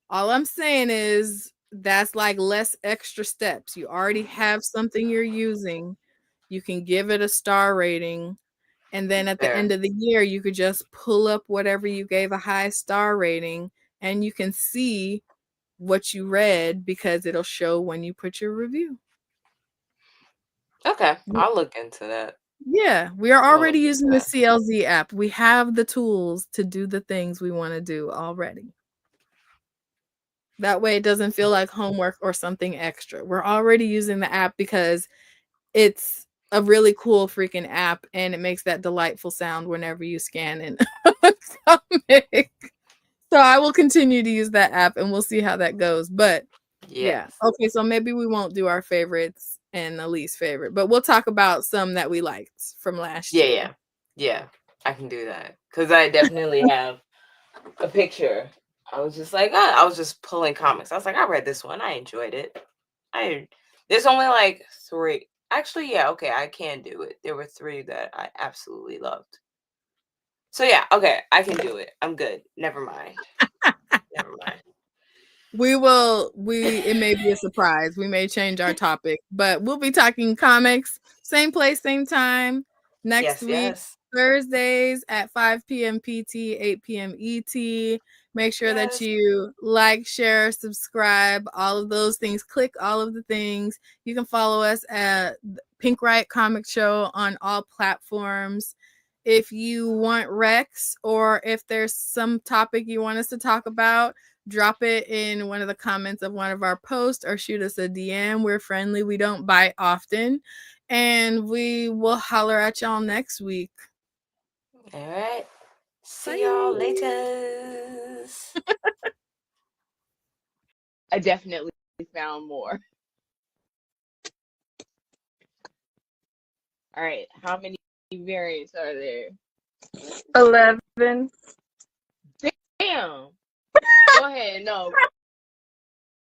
all I'm saying is that's like less extra steps. You already have something you're using. You can give it a star rating. And then at the end fair. of the year, you could just pull up whatever you gave a high star rating and you can see what you read because it'll show when you put your review. Okay, I'll look into that. Yeah, we are I'm gonna already look into using the that. CLZ app. We have the tools to do the things we want to do already. That way it doesn't feel like homework or something extra. We're already using the app because it's a really cool freaking app and it makes that delightful sound whenever you scan in a comic. So I will continue to use that app and we'll see how that goes. But yeah. Yes. Okay, so maybe we won't do our favorites and the least favorite, but we'll talk about some that we liked from last Yeah, year. yeah. Yeah, I can do that. Because I definitely have a picture. I was just like, I was just pulling comics. I was like, I read this one. I enjoyed it. I There's only like 3. Actually, yeah, okay, I can do it. There were 3 that I absolutely loved. So yeah, okay, I can do it. I'm good. Never mind. Never mind. It may be a surprise. We may change our topic, but we'll be talking comics, same place, same time next Yes, week, yes. Thursdays at 5 p.m. PT, 8 p.m. ET. Make sure that Yes. you like, share, subscribe, all of those things. Click all of the things. You can follow us at Pink Riot Comic Show on all platforms. If you want Rex, or if there's some topic you want us to talk about, drop it in one of the comments of one of our posts or shoot us a DM. We're friendly. We don't bite often. And we will holler at y'all next week. All right. See Bye. y'all later. I definitely found more. All right, how many variants are there? 11. Damn. Go ahead. No.